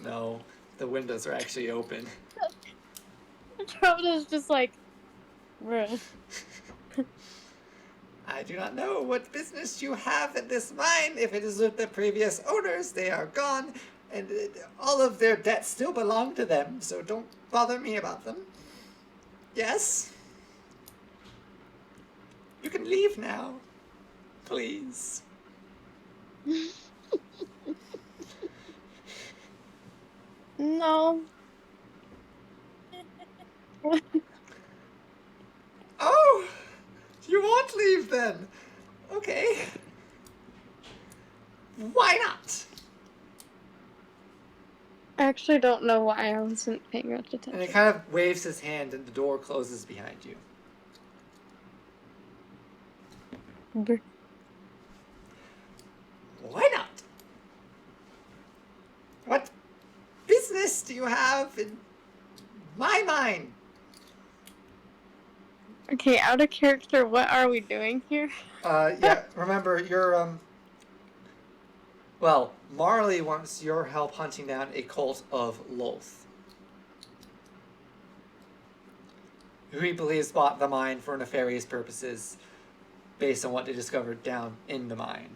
No, the windows are actually open. Andromeda's just like, bruh. I do not know what business you have at this mine. If it is with the previous owners, they are gone, and all of their debts still belong to them, so don't bother me about them. Yes? You can leave now. Please. No. Oh! You won't leave then. Okay. Why not? I actually don't know why I wasn't paying much attention. And he kind of waves his hand and the door closes behind you. Why not? What business do you have in my mind? Okay, out of character, what are we doing here? Yeah, remember, you're, well, Marley wants your help hunting down a cult of Loth, who he believes bought the mine for nefarious purposes based on what they discovered down in the mine.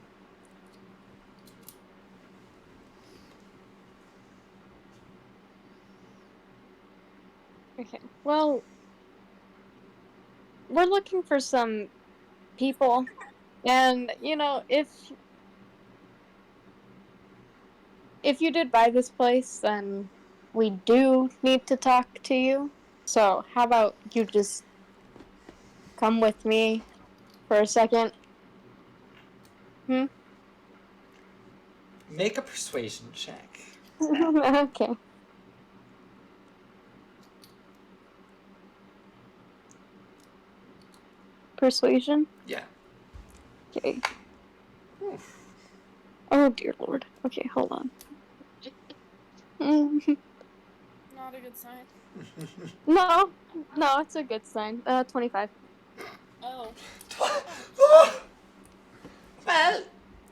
Okay, well, we're looking for some people, and, you know, if you did buy this place, then we do need to talk to you. So how about you just come with me for a second? Make a persuasion check. Okay. Persuasion? Yeah. Okay. Oof. Oh dear lord. Okay, hold on. Not a good sign. No, it's a good sign. 25. Oh. Well,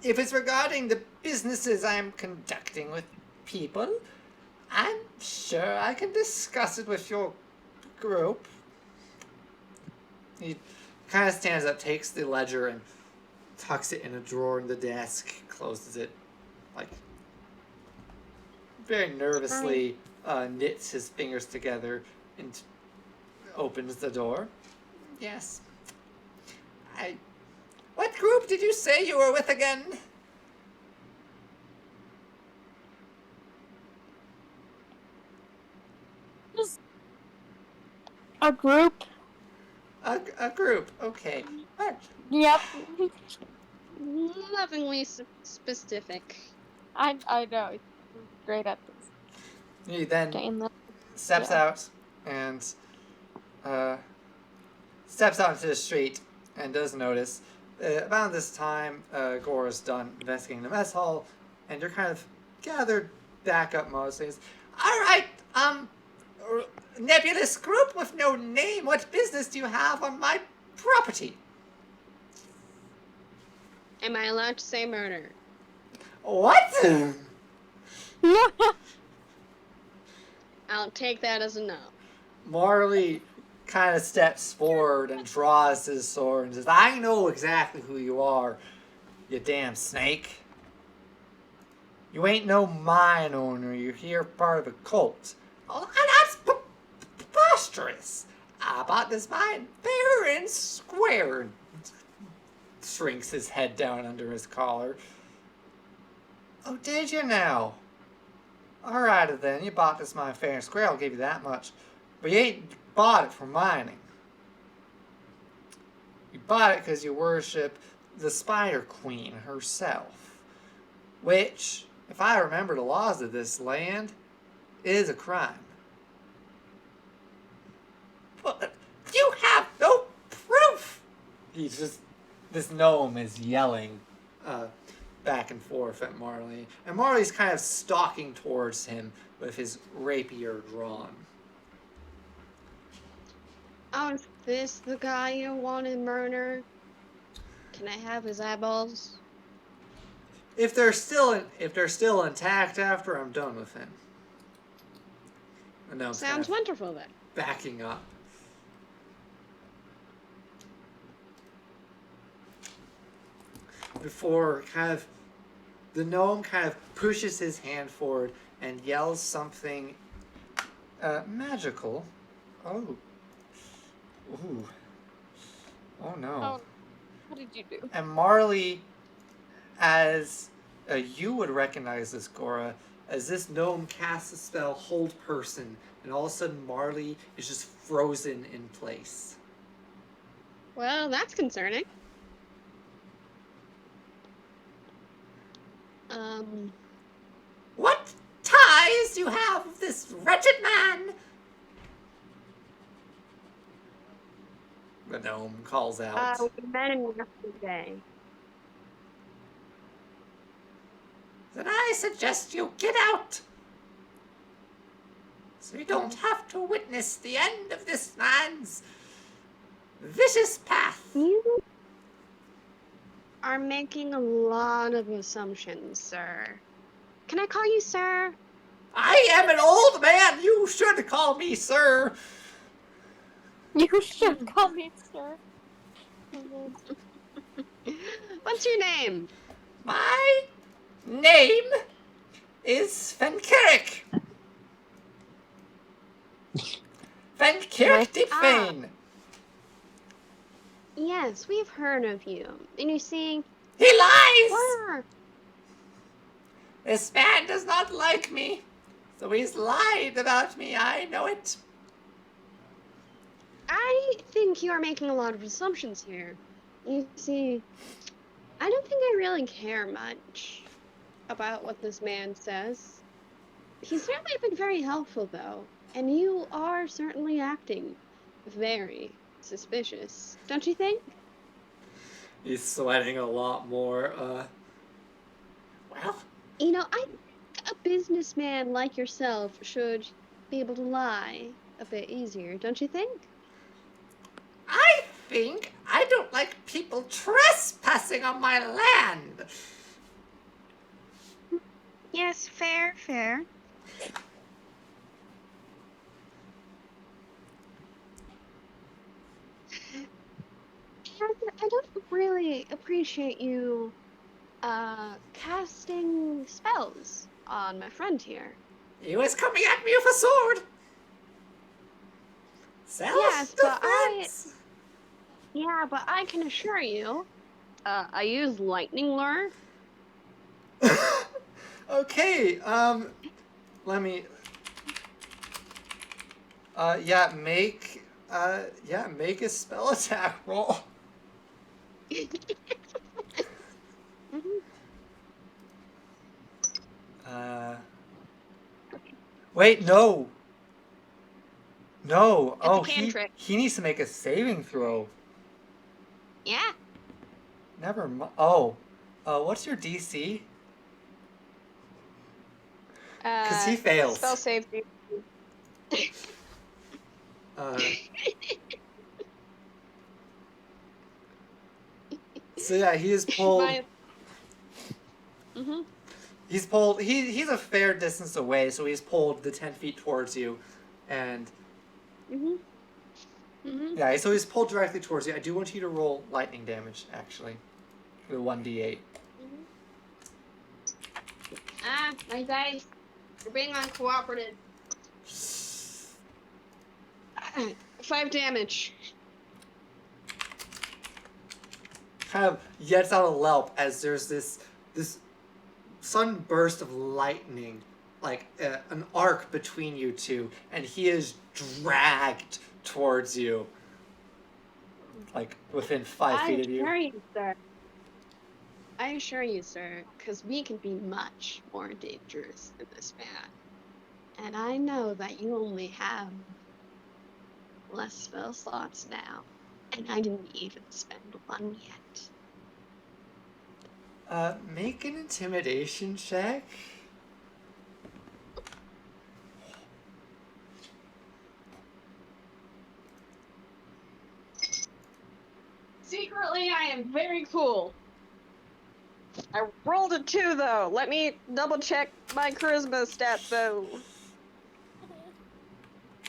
if it's regarding the businesses I am conducting with people, I'm sure I can discuss it with your group. He kind of stands up, takes the ledger, and tucks it in a drawer in the desk, closes it, like, very nervously knits his fingers together and opens the door. Yes. What group did you say you were with again? Just a group. A group, okay. Yep. Lovingly specific. I know. Great at this. He then steps out and steps out into the street and does notice about this time Gore is done investigating the mess hall and you're kind of gathered back up mostly. Alright, nebulous group with no name, what business do you have on my property? Am I allowed to say murder? What? I'll take that as a no. Marley kind of steps forward and draws his sword and says, I know exactly who you are, you damn snake. You ain't no mine owner, you're here part of a cult. Oh, that's preposterous. I bought this mine fair and square. Shrinks his head down under his collar. Oh, did you now? Alrighty then, you bought this mine fair and square, I'll give you that much. But you ain't bought it for mining. You bought it because you worship the Spider Queen herself. Which, if I remember the laws of this land, is a crime. But you have no proof! This gnome is yelling back and forth at Marley. And Marley's kind of stalking towards him with his rapier drawn. Oh, is this the guy you want to murder? Can I have his eyeballs? If they're still intact after I'm done with him. The gnome's kind Sounds of wonderful then. backing up. Before the gnome kind of pushes his hand forward and yells something magical. Oh. Ooh. Oh no. Oh, what did you do? And Marley, as you would recognize this, Gora, as this gnome casts a spell, Hold Person, and all of a sudden Marley is just frozen in place. Well, that's concerning. What ties you have with this wretched man? The gnome calls out. We met him yesterday. Then I suggest you get out, so you don't have to witness the end of this man's vicious path. You are making a lot of assumptions, sir. Can I call you sir? I am an old man. You should call me sir. You should call me sir. What's your name? My name is Fenkirik. Fenkirik Deepfane. Yes, we've heard of you. And you see, He lies. we're... This man does not like me, so he's lied about me. I know it. I think you are making a lot of assumptions here. You see, I don't think I really care much about what this man says. He's certainly been very helpful, though, and you are certainly acting very suspicious, don't you think? He's sweating a lot more. Well, You know, a businessman like yourself should be able to lie a bit easier, don't you think? I think I don't like people trespassing on my land. Yes, fair. I don't really appreciate you casting spells on my friend here. He was coming at me with a sword. Yes, but Self-defense. Yeah, but I can assure you, I use lightning lure. Okay, let me, make a spell attack roll. Wait, no. No, It's a cantrip. he needs to make a saving throw. Yeah. Never mind. Oh, what's your DC? Because he fails. Spell save. So yeah, he is pulled. Mm-hmm. He's pulled. He's a fair distance away, so he's pulled the 10 feet towards you, and yeah, so he's pulled directly towards you. I do want you to roll lightning damage, actually, for the 1d8. My dice. You're being uncooperative. 5 damage. Kind of lets out a yelp as there's this sudden burst of lightning, like an arc between you two, and he is dragged towards you, like within 5 feet of you. I assure you, sir, because we can be much more dangerous than this man. And I know that you only have less spell slots now, and I didn't even spend one yet. Make an intimidation check. Secretly, I am very cool. I rolled a 2, though. Let me double check my charisma stat, though.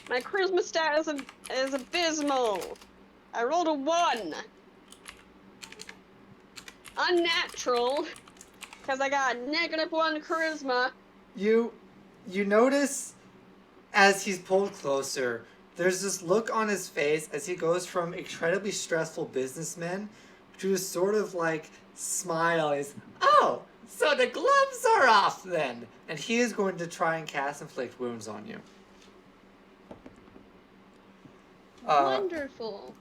My charisma stat is abysmal. I rolled a 1. Unnatural, because I got -1 charisma. You notice as he's pulled closer, there's this look on his face as he goes from incredibly stressful businessman to a sort of like smile. Is, oh, so the gloves are off then, and he is going to try and cast inflict wounds on you. Wonderful.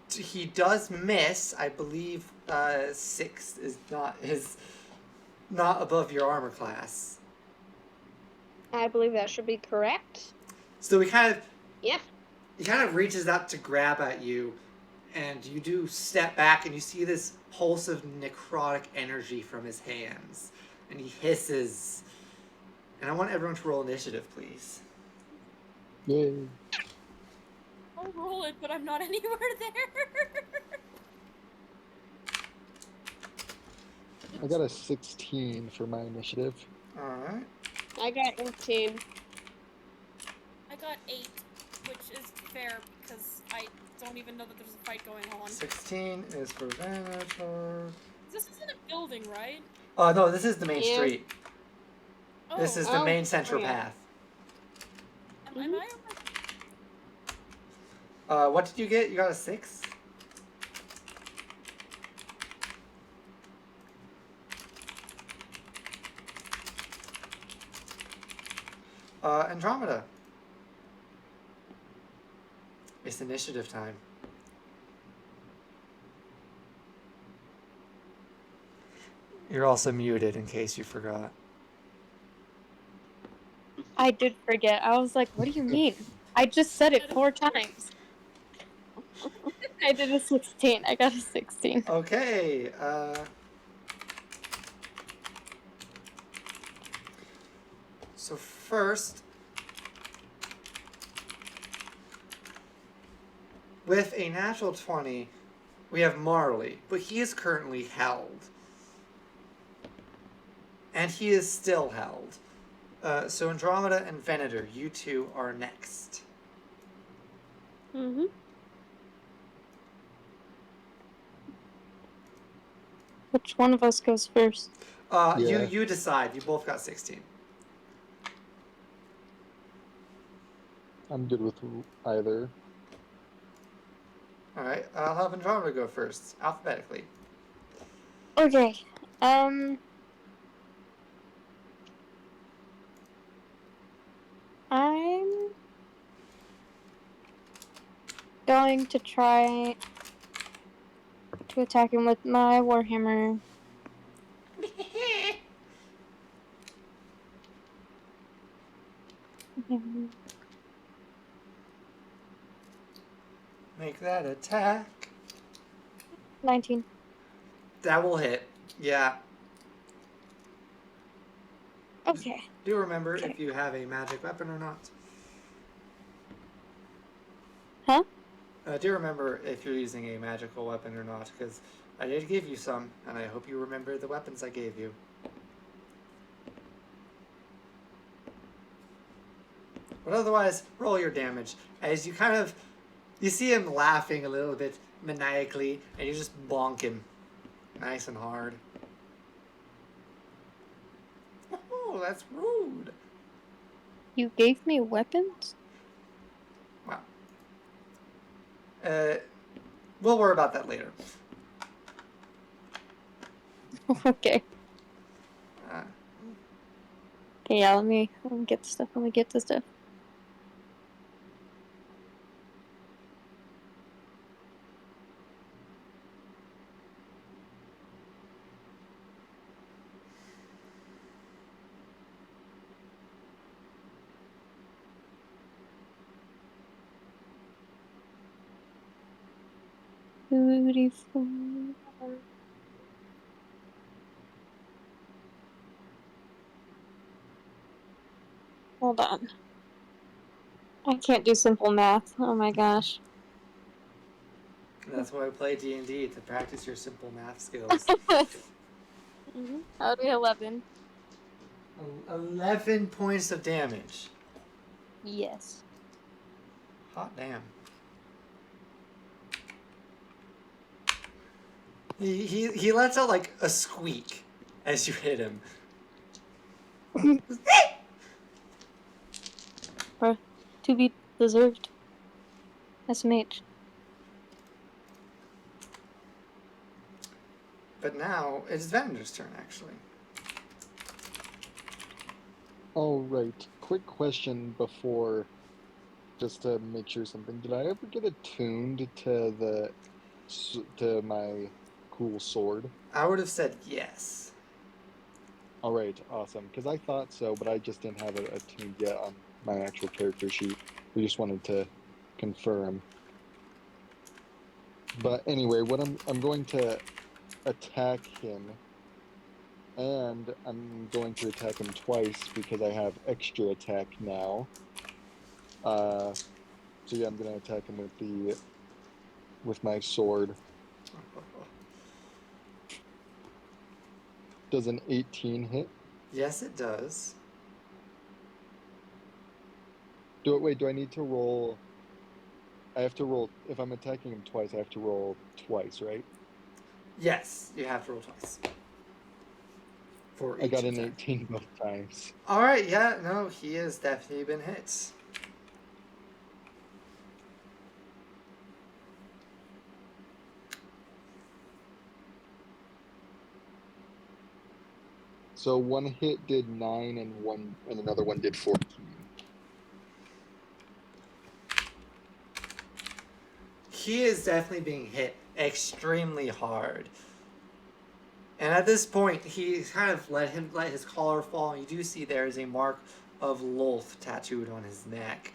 He does miss. I believe 6 is not above your armor class. I believe that should be correct. So he kind of reaches out to grab at you, and you do step back, and you see this pulse of necrotic energy from his hands, and he hisses. And I want everyone to roll initiative, please. Yay. I'll roll it, but I'm not anywhere there. I got a 16 for my initiative. Alright. I got 18. I got 8, which is fair because I don't even know that there's a fight going on. 16 is for Venator. This isn't a building, right? No, this is the main Yeah. street. Oh, This is the main central yeah. path. am I What did you get? You got a 6? Andromeda. It's initiative time. You're also muted in case you forgot. I did forget. I was like, what do you mean? I just said it 4 times. I did a 16. I got a 16. Okay, so first, with a natural 20, we have Marley, but he is currently held. And he is still held. So Andromeda and Venator, you two are next. Mm-hmm. Which one of us goes first? Yeah. You decide. You both got 16. I'm good with either. Alright, I'll have Andromeda go first, alphabetically. Okay. I'm going to try to attack him with my Warhammer. Make that attack. 19. That will hit. Yeah. Okay. Do remember Okay. if you have a magic weapon or not. Huh? Do remember if you're using a magical weapon or not, because I did give you some, and I hope you remember the weapons I gave you. But otherwise, roll your damage. As you see him laughing a little bit maniacally, and you just bonk him. Nice and hard. Oh, that's rude. You gave me weapons? Wow. We'll worry about that later. Okay. Uh, Okay, yeah, let me get the stuff. Let me get the stuff. Beautiful. Hold on. I can't do simple math. Oh my gosh. that's why I play D&D, to practice your simple math skills. How do we 11? 11 points of damage. Yes. Hot damn. He lets out like a squeak as you hit him. To be deserved. SMH. But now it's Vendor's turn, actually. All right. Quick question before, just to make sure something. Did I ever get attuned to my cool sword? I would have said yes. All right, awesome. Because I thought so, but I just didn't have it attuned yet on my actual character sheet. We just wanted to confirm. But anyway, what I'm going to attack him, and I'm going to attack him twice because I have extra attack now. So yeah, I'm going to attack him with my sword. Does an 18 hit? Yes, it does. Do I need to roll? I have to roll, if I'm attacking him twice, I have to roll twice, right? Yes, you have to roll twice. For I each got an attack. 18 both times. Alright, yeah, no, he has definitely been hit. So one hit did 9 and another one did 14. He is definitely being hit extremely hard. And at this point, he kind of let his collar fall. You do see there is a mark of Lolth tattooed on his neck.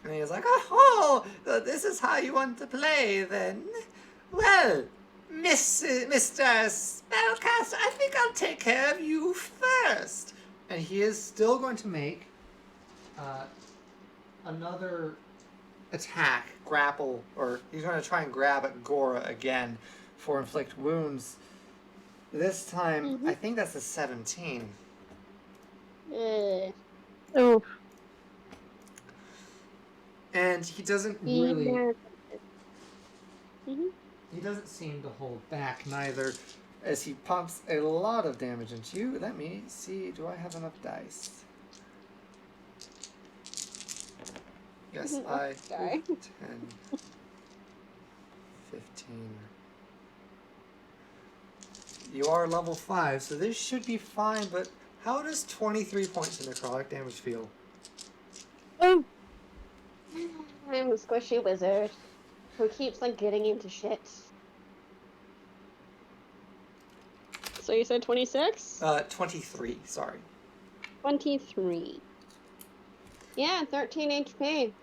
And he's like, oh, this is how you want to play then? Well, Mr. Spellcaster, I think I'll take care of you first. And he is still going to make another attack, grapple, or he's going to try and grab at Gora again for inflict wounds. This time, I think that's a 17. Oh. And he doesn't really... He doesn't seem to hold back neither, as he pumps a lot of damage into you. Let me see, do I have enough dice? Yes, I... Sorry. 10, 15... You are level 5, so this should be fine, but how does 23 points of necrotic damage feel? Oh. I'm a squishy wizard who keeps like getting into shit. So you said 26? 23, sorry. 23. Yeah, 13 HP.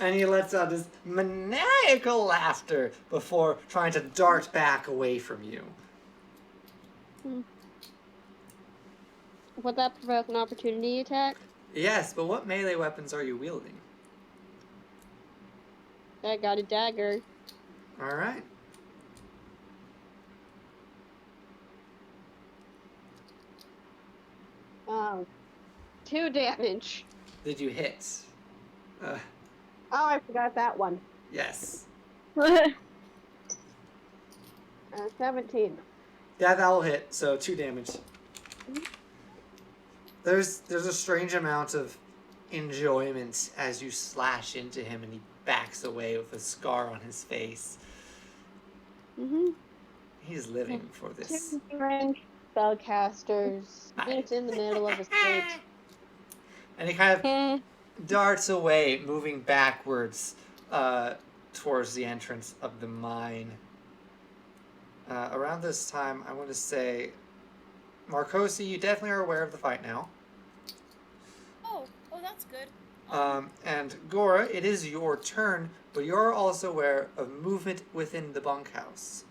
And he lets out this maniacal laughter before trying to dart back away from you. Would that provoke an opportunity attack? Yes, but what melee weapons are you wielding? I got a dagger. Alright. Oh. 2 damage. Did you hit? Oh, I forgot that one. Yes. 17. Yeah, that will hit, so 2 damage. There's a strange amount of enjoyment as you slash into him and he backs away with a scar on his face. Mm-hmm. He's living for this. Two French spellcasters meet in the middle of a street. And he kind of darts away, moving backwards towards the entrance of the mine. Around this time, I want to say, Marcosi, you definitely are aware of the fight now. Oh, that's good. And Gora, it is your turn, but you're also aware of movement within the bunkhouse.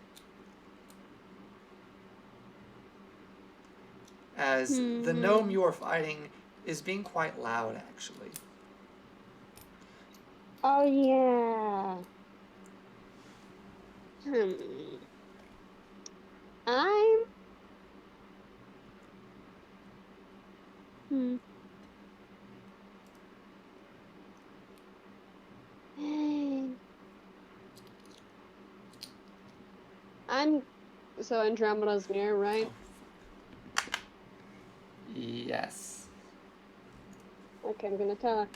As the gnome you're fighting is being quite loud, actually. Oh, yeah. So Andromeda's near, right? Yes. Okay, I'm gonna tell her.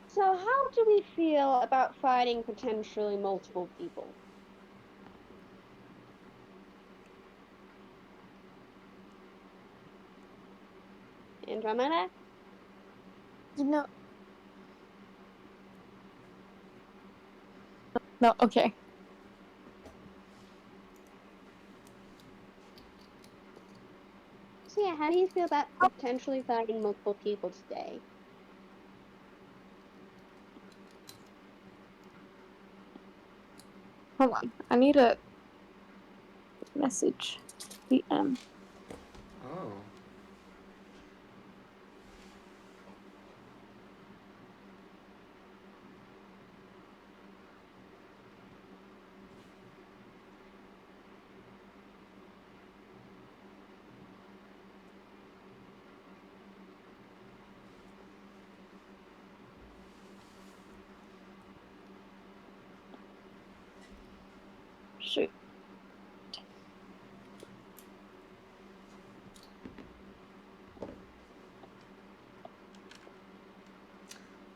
So how do we feel about fighting potentially multiple people? Andromeda? No. No, okay. So yeah, how do you feel about potentially fighting multiple people today? Hold on. I need a message. PM. Oh. Shoot.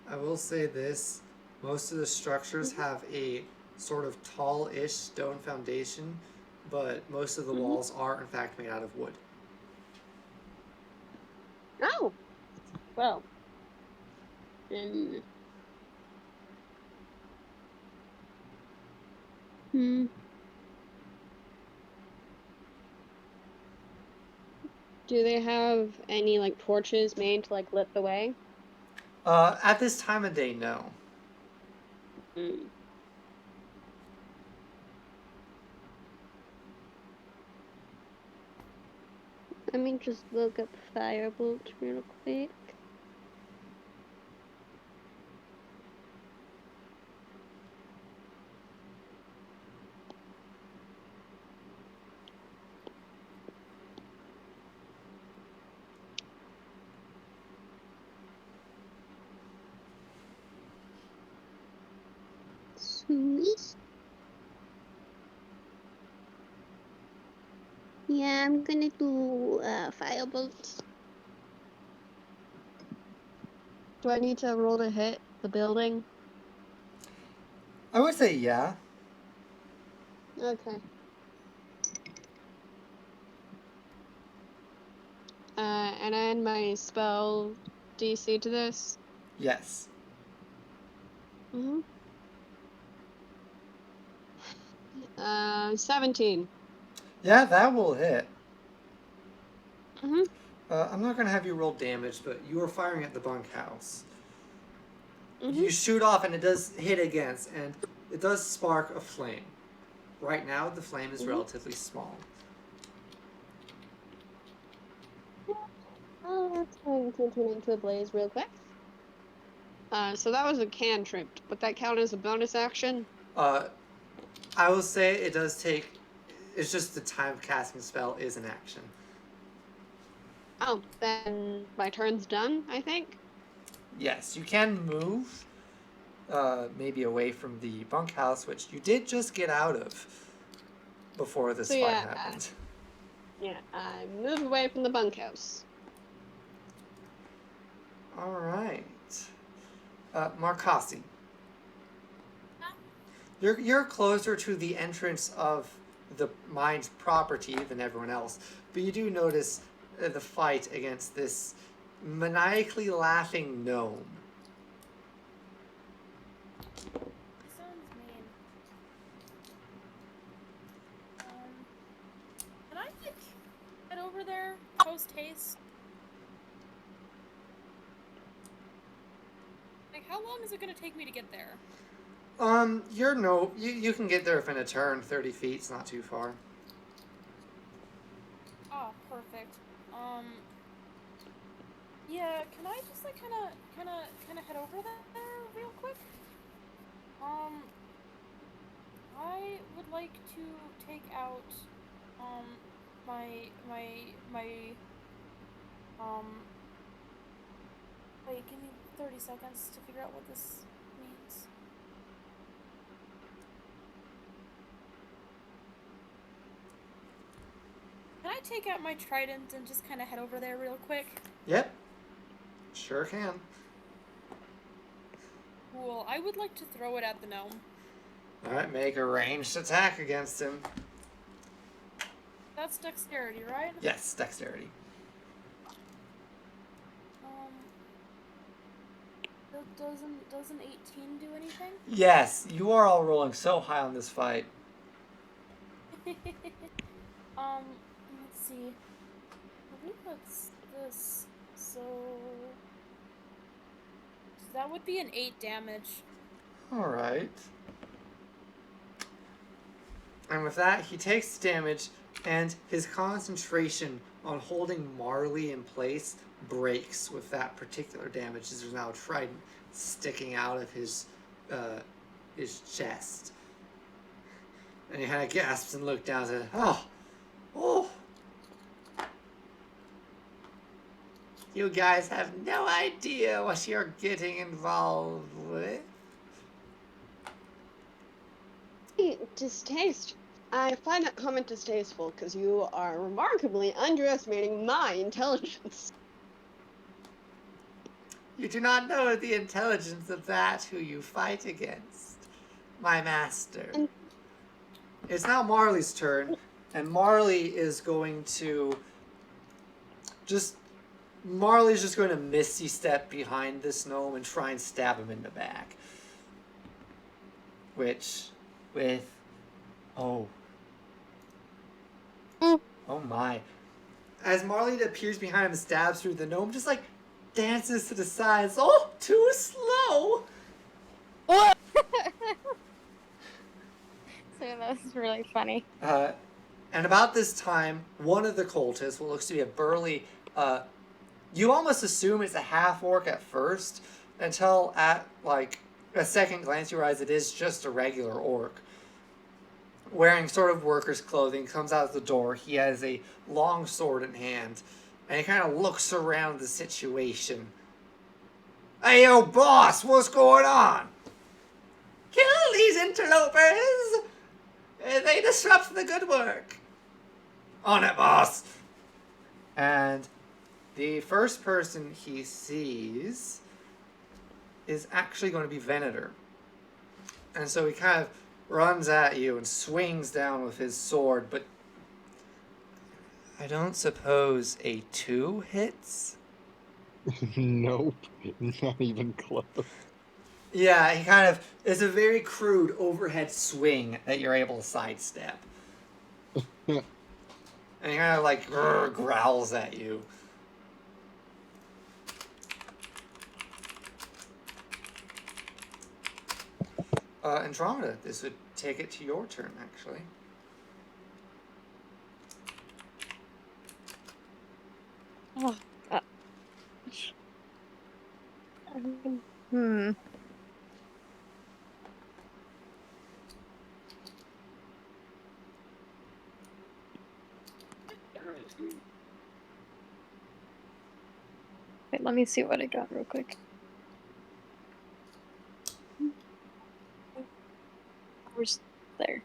I will say this. Most of the structures have a sort of tall-ish stone foundation, but most of the walls are, in fact, made out of wood. Oh! Well. Do they have any, like, torches made to, like, lit the way? At this time of day, no. Let me just look up firebolt real quick. Sweet. Yeah, I'm gonna do firebolt. Do I need to roll to hit the building? I would say yeah. Okay. And add my spell DC to this? Yes. 17. Yeah, that will hit. Mm-hmm. I'm not going to have you roll damage, but you are firing at the bunkhouse. Mm-hmm. You shoot off and it does hit against, and it does spark a flame. Right now, the flame is relatively small. Oh, that's going to turn into a blaze real quick. So that was a cantrip. Would that count as a bonus action? I will say it does take... It's just the time of casting a spell is an action. Oh, then my turn's done, I think? Yes, you can move maybe away from the bunkhouse, which you did just get out of before this fight happened. Yeah, I move away from the bunkhouse. Alright. Marcasi. You're closer to the entrance of the mine's property than everyone else, but you do notice the fight against this maniacally laughing gnome. Sounds mean. Can I like head over there post haste? Like, how long is it gonna take me to get there? You can get there within a turn. 30 feet's not too far. Oh, perfect. Yeah, can I just like kind of head over there real quick? I would like to take out, my, wait, give me 30 seconds to figure out what this means. Can I take out my trident and just kind of head over there real quick? Yep. Sure can. Cool. I would like to throw it at the gnome. Alright, make a ranged attack against him. That's dexterity, right? Yes, dexterity. Doesn't 18 do anything? Yes, you are all rolling so high on this fight. Let's see. I believe that's this. So that would be an 8 damage. Alright. And with that, he takes damage, and his concentration on holding Marley in place breaks with that particular damage. There's now a trident sticking out of his chest. And he kind of gasps and looks down and says, oh. You guys have no idea what you're getting involved with. Distaste. I find that comment distasteful because you are remarkably underestimating my intelligence. You do not know the intelligence of that who you fight against, my master. It's now Marley's turn, and Marley's just going to misty step behind this gnome and try and stab him in the back. Oh my. As Marley appears behind him and stabs through, the gnome just like dances to the sides. Oh, too slow! What? So that was really funny. And about this time, one of the cultists, what looks to be a burly, you almost assume it's a half-orc at first, until at, like, a second glance you realize it is just a regular orc. Wearing sort of worker's clothing, comes out the door. He has a long sword in hand, and he kind of looks around the situation. Hey, yo, boss, what's going on? Kill these interlopers! They disrupt the good work. On it, boss. And the first person he sees is actually going to be Venator. And so he kind of runs at you and swings down with his sword, but I don't suppose a 2 hits? Nope, not even close. Yeah, he kind of, it's a very crude overhead swing that you're able to sidestep. And he kind of like growls at you. Andromeda, this would take it to your turn, actually. Oh, Wait, let me see what I got real quick. Where's there?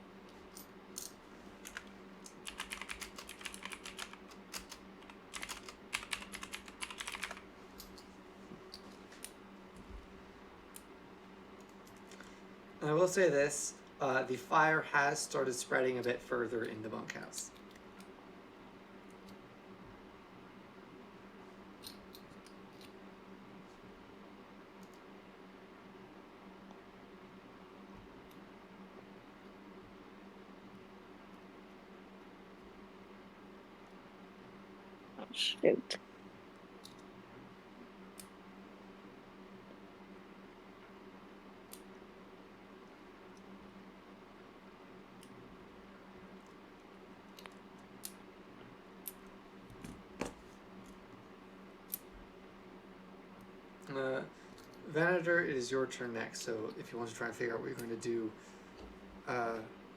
And I will say this, the fire has started spreading a bit further in the bunkhouse. Oh, shoot. Venator, it is your turn next, so if you want to try and figure out what you're going to do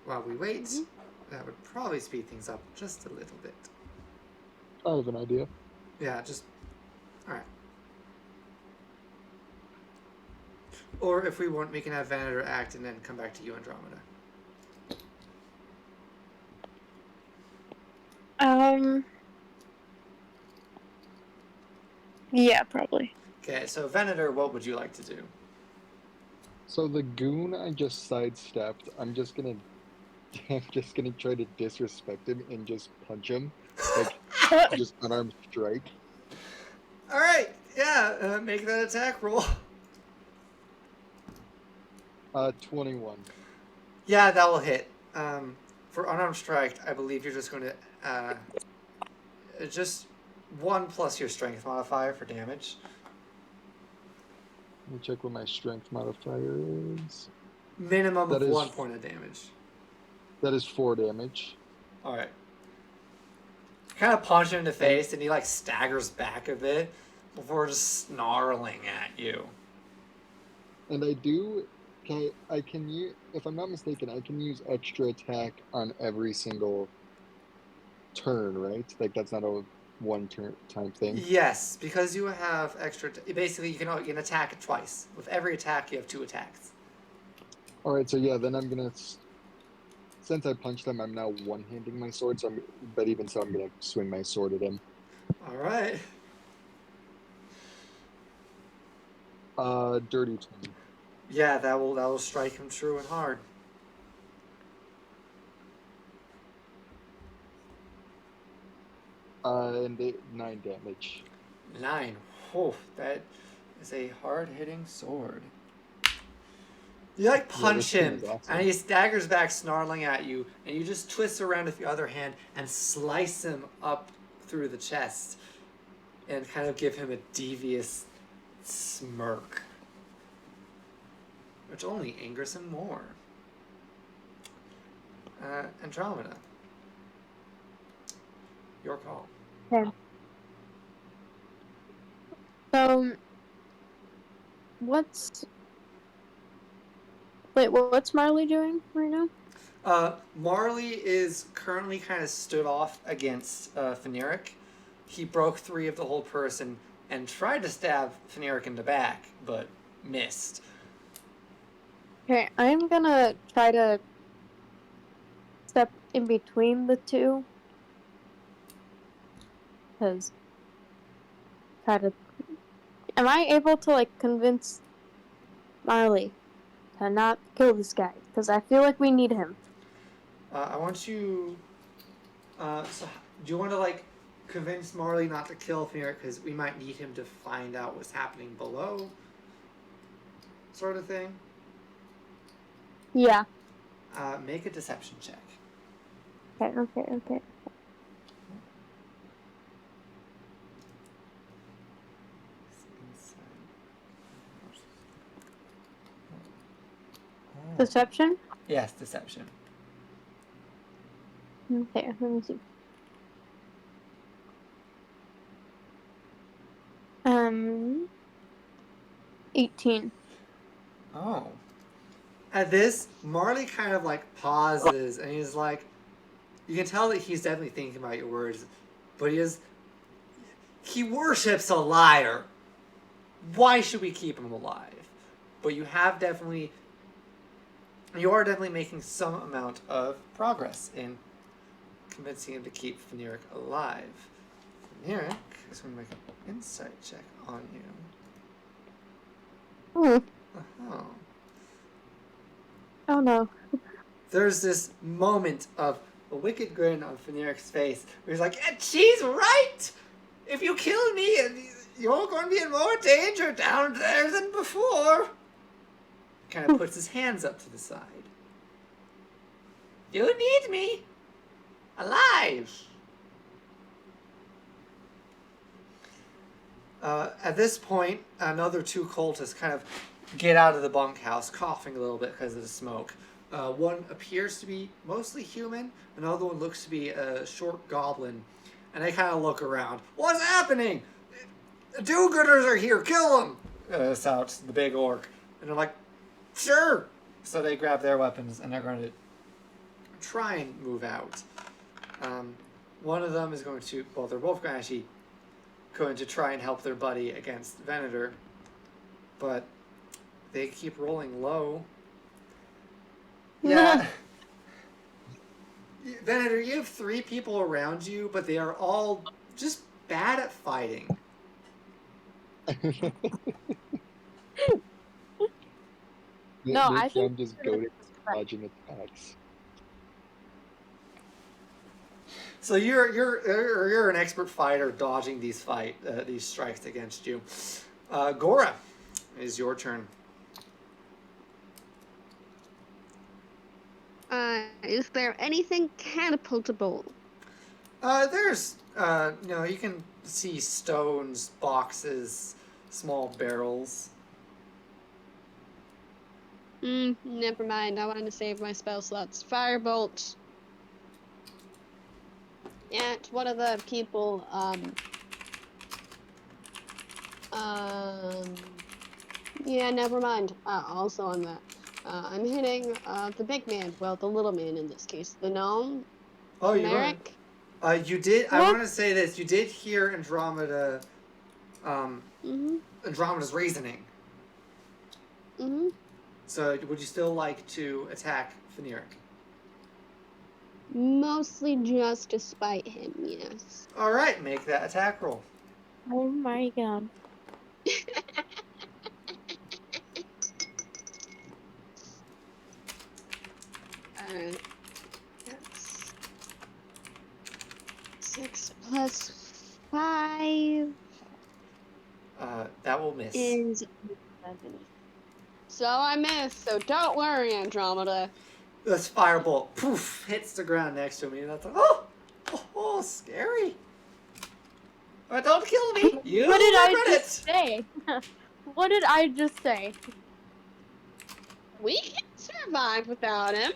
while we wait, that would probably speed things up just a little bit. I have an idea. Yeah, just... Alright. Or if we want, we can have Venator act and then come back to you, Andromeda. Yeah, probably. Okay, so Venator, what would you like to do? So the goon I just sidestepped, I'm just gonna try to disrespect him and just punch him, like just unarmed strike. Alright, yeah, make that attack roll. 21. Yeah, that will hit. For unarmed strike, I believe you're just going to just 1 plus your strength modifier for damage. Let me check what my strength modifier is. Minimum That of is- 1 point of damage. That is 4 damage. Alright. Kind of punch him in the face, and he like staggers back a bit before just snarling at you. And I can use, if I'm not mistaken, I can use extra attack on every single turn, right? Like that's not a time thing. Yes, because you have extra. Basically, you can attack it twice. With every attack, you have 2 attacks. All right, so yeah, then I'm gonna. Since I punched him, I'm now one-handing my sword. But even so, I'm gonna swing my sword at him. All right. Dirty 20. Yeah, that will strike him true and hard. And 9 damage. 9. Oh, that is a hard-hitting sword. You like punch this thing him, is awesome. and he staggers back, snarling at you, and you just twist around with the other hand and slice him up through the chest, and kind of give him a devious smirk, which only angers him more. Andromeda, your call. Okay. So, what's Marley doing right now? Marley is currently kind of stood off against Feneric. He broke 3 of the hold person and tried to stab Feneric in the back, but missed. Okay, I'm gonna try to step in between the two. Because, am I able to, like, convince Marley to not kill this guy? Because I feel like we need him. I want you... so do you want to, like, convince Marley not to kill Feneric because we might need him to find out what's happening below? Sort of thing? Yeah. Make a deception check. Okay. Deception? Yes, deception. Okay, let me see. 18. Oh. At this, Marley kind of like pauses and he's like, you can tell that he's definitely thinking about your words, but he worships a liar. Why should we keep him alive? But you are definitely making some amount of progress in convincing him to keep Feneric alive. Feneric is going to make an insight check on you. Hmm. Uh-huh. no. There's this moment of a wicked grin on Feniric's face where he's like, and she's right! If you kill me, you're going to be in more danger down there than before. Kind of puts his hands up to the side. You need me alive. At this point, another two cultists kind of get out of the bunkhouse, coughing a little bit because of the smoke. One appears to be mostly human. Another one looks to be a short goblin. And they kind of look around. What's happening? The do-gooders are here. Kill them! Shouts the big orc. And they're like, sure! So they grab their weapons and they're going to try and move out. One of them is going to, well, they're both actually going to try and help their buddy against Venator. But they keep rolling low. Yeah. Venator, you have 3 people around you, but they are all just bad at fighting. No, I think I'm just goaded dodging attacks. So you're an expert fighter dodging these strikes against you. Gora, it is your turn. Is there anything catapultable? There's you can see stones, boxes, small barrels. Never mind. I want to save my spell slots. Firebolt. At one of the people, yeah, never mind. Also on that. I'm hitting the big man. Well, the little man in this case. The gnome. Oh, Merrick. You did. I want to say this. You did hear Andromeda. Andromeda's reasoning. So, would you still like to attack Feniric? Mostly just to spite him, yes. All right, make that attack roll. Oh my god. Alright. That's 6 plus 5 That will miss. is 7. So I missed, so don't worry, Andromeda. This firebolt, poof, hits the ground next to me, and that's like, oh, scary. But don't kill me. You What did I regret just say? What did I just say? We can survive without him.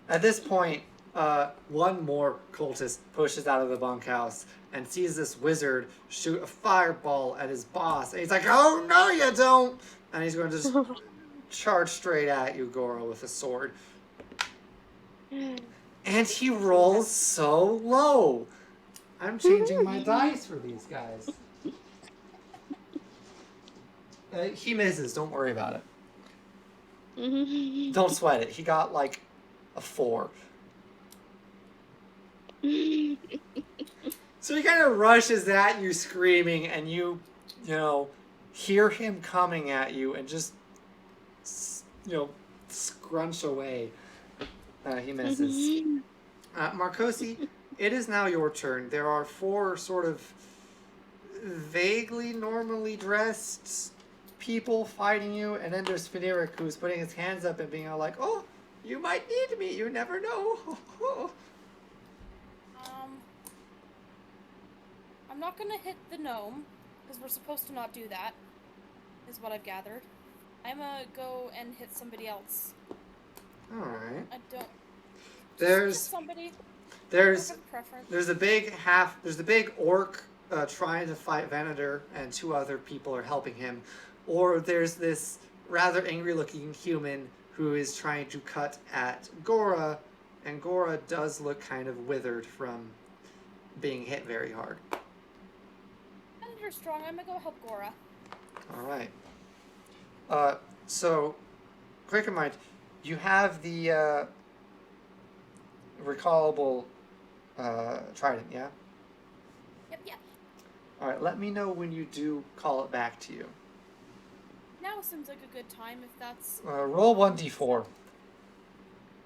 At this point, one more cultist pushes out of the bunkhouse and sees this wizard shoot a fireball at his boss. And he's like, oh, no, you don't. And he's going to just charge straight at you, Goro, with a sword. And he rolls so low. I'm changing my dice for these guys. He misses. Don't worry about it. Don't sweat it. He got like a 4. So he kind of rushes at you screaming, and you hear him coming at you and just, scrunch away. He misses. Marcosi, it is now your turn. There are 4 sort of vaguely normally dressed people fighting you, and then there's Feniric, who's putting his hands up and being all like, oh, you might need me, you never know. I'm not gonna hit the gnome, because we're supposed to not do that, is what I've gathered. I'm gonna go and hit somebody else. Alright. I don't... There's somebody... There's a big orc trying to fight Venator, and 2 other people are helping him. Or there's this rather angry-looking human who is trying to cut at Gora, and Gora does look kind of withered from being hit very hard. Venator's strong. I'm gonna go help Gora. All right. So, quick in mind, you have the recallable trident, yeah? Yep. All right, let me know when you do call it back to you. Now now seems like a good time if that's Roll 1d4.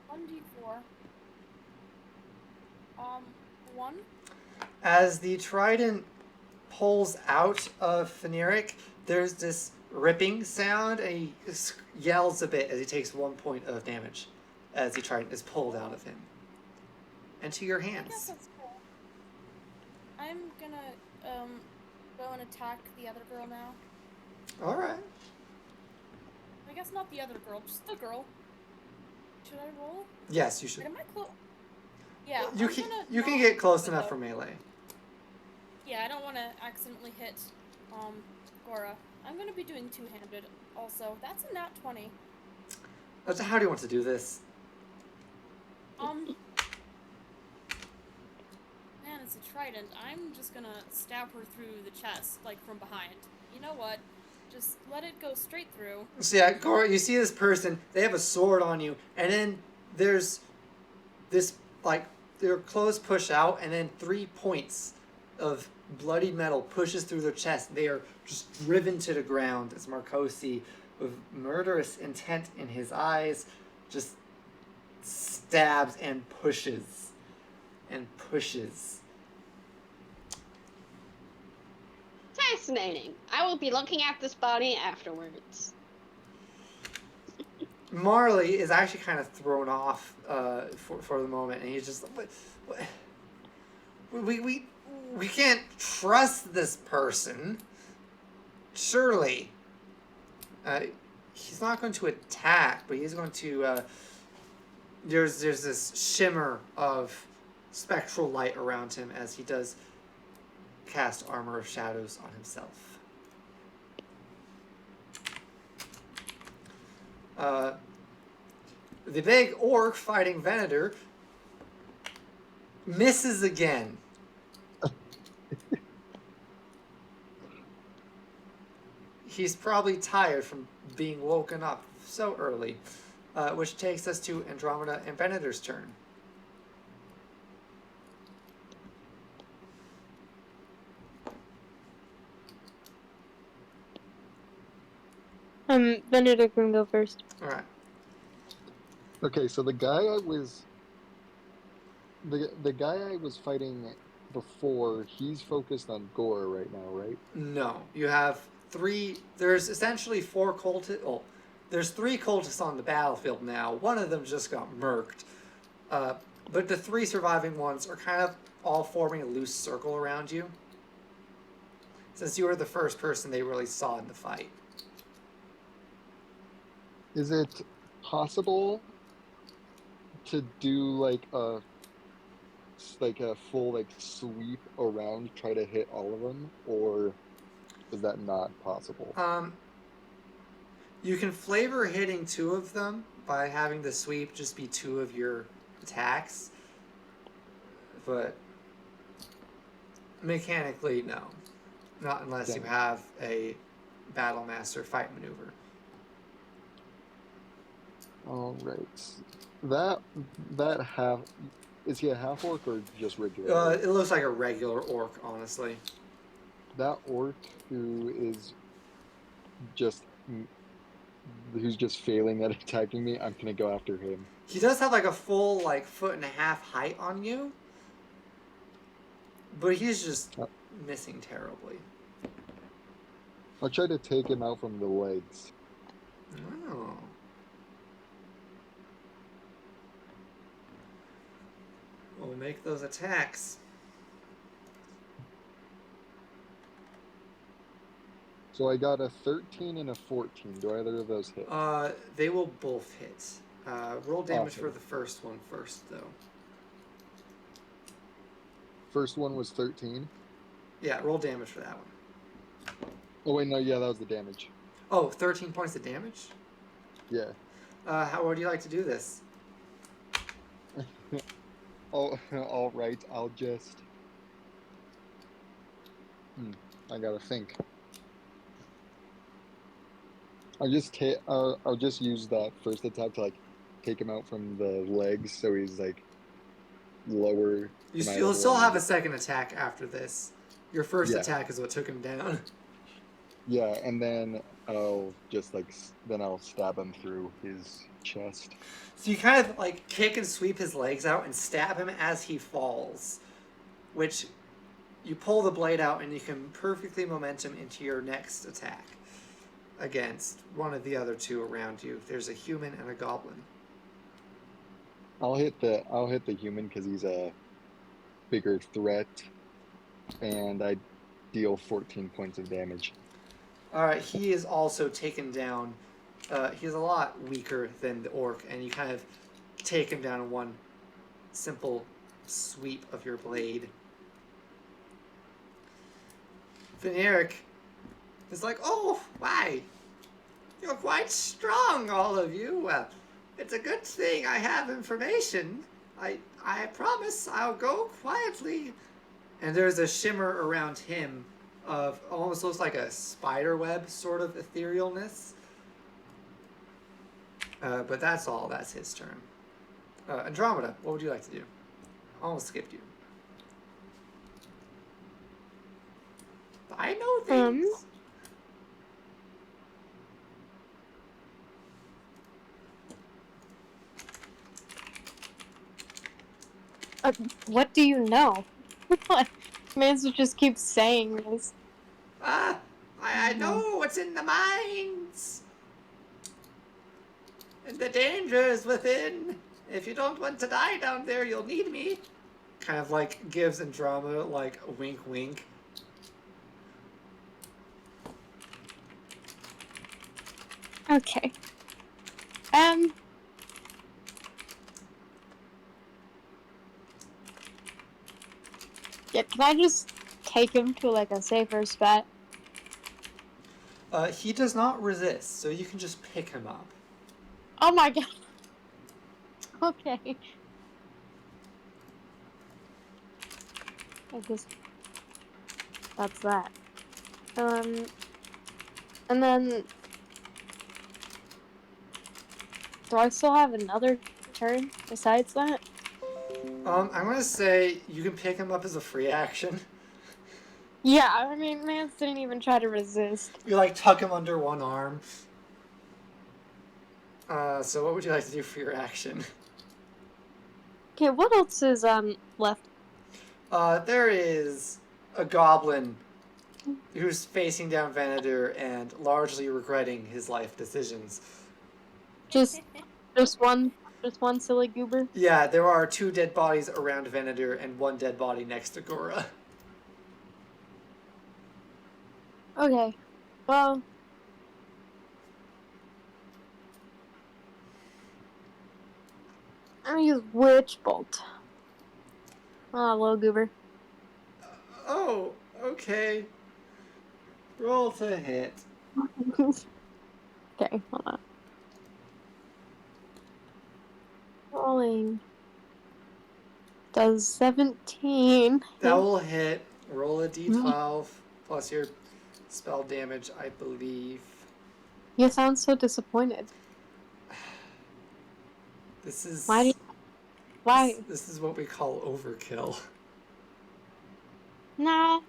1d4. 1. As the trident pulls out of Feneric, there's this ripping sound, and he yells a bit as he takes 1 point of damage as the trident is pulled out of him. And to your I guess hands. that's cool. I'm gonna go and attack the other girl now. Alright. I guess not the other girl, just the girl. Should I roll? Yes, you should. Wait, am I close? Yeah, You can get close enough for melee. Yeah, I don't want to accidentally hit Gora. I'm going to be doing two-handed also. That's a nat 20. So how do you want to do this? Man, it's a trident. I'm just going to stab her through the chest, like from behind. You know what? Just let it go straight through. So yeah, Gora, you see this person, they have a sword on you, and then there's this, like, their clothes push out, and then 3 points of bloody metal pushes through their chest. They are just driven to the ground as Marcosi, with murderous intent in his eyes, just stabs and pushes. And pushes. Fascinating. I will be looking at this body afterwards. Marley is actually kind of thrown off for the moment, and he's just like, we can't trust this person. Surely, he's not going to attack, but he's going to. There's this shimmer of spectral light around him as he does cast Armor of Shadows on himself. The big orc fighting Venator misses again. He's probably tired from being woken up so early, which takes us to Andromeda and Venator's turn. Venator can go first. All right. Okay, so the guy I was fighting before, he's focused on Gore right now, right? No, you have 3. There's essentially 4 cultists. Well, there's 3 cultists on the battlefield now. One of them just got murked. But the 3 surviving ones are kind of all forming a loose circle around you, since you were the first person they really saw in the fight. Is it possible to do like a full sweep around, try to hit all of them, or is that not possible? You can flavor hitting 2 of them by having the sweep just be 2 of your attacks, but mechanically, no. Not unless you have a Battle Master fight maneuver. All right. That half, is he a half orc or just regular? It looks like a regular orc, honestly. That orc who's just failing at attacking me, I'm gonna go after him. He does have like a full 1.5 feet height on you, but he's just missing terribly. I'll try to take him out from the legs. Oh. We'll make those attacks. So I got a 13 and a 14. Do either of those hit? They will both hit. Roll damage Awesome. for the first one first, though. First one was 13. Yeah, roll damage for that one. Oh wait, no, yeah, that was the damage. Oh, 13 points of damage? Yeah. How would you like to do this? Oh, all right. I'll just. I gotta think. I'll just use that first attack to take him out from the legs, so he's lower. You'll still have a second attack after this. Your first Yeah. attack is what took him down. Yeah, and then I'll just like then I'll stab him through his chest. So you kind of like kick and sweep his legs out and stab him as he falls, which you pull the blade out and you can perfectly momentum into your next attack against one of the other two around you. There's a human and a goblin. I'll hit the human because he's a bigger threat, and I deal 14 points of damage. Alright, he is also taken down. He's a lot weaker than the orc, and you kind of take him down in one simple sweep of your blade. Veneric is like, oh, why? You're quite strong, all of you. Well, it's a good thing I have information. I promise I'll go quietly. And there's a shimmer around him of almost looks like a spider web sort of etherealness. But that's all. That's his turn. Andromeda, what would you like to do? Almost skipped you. I know things. What do you know? Mans just keeps saying this. I know what's in the mines. And the dangers within. If you don't want to die down there, you'll need me. Kind of like gives Andromeda like a wink wink. Okay. Yeah, can I just take him to like a safer spot? He does not resist, so you can just pick him up. Oh my god. Okay. I guess that's that. And then do I still have another turn besides that? I'm gonna say you can pick him up as a free action. Yeah, I mean, Mance didn't even try to resist. You like tuck him under one arm. So what would you like to do for your action? Okay, what else is left? There is a goblin who's facing down Venator and largely regretting his life decisions. Just one silly goober. Yeah, there are 2 dead bodies around Venator and 1 dead body next to Gora. Okay, well, I'm gonna use Witch Bolt. Oh, little goober. Oh, okay. Roll to hit. Okay, hold on. Rolling. Does 17. That will hit. Roll a d12 plus your spell damage, I believe. You sound so disappointed. This is Why? This is what we call overkill. Nah.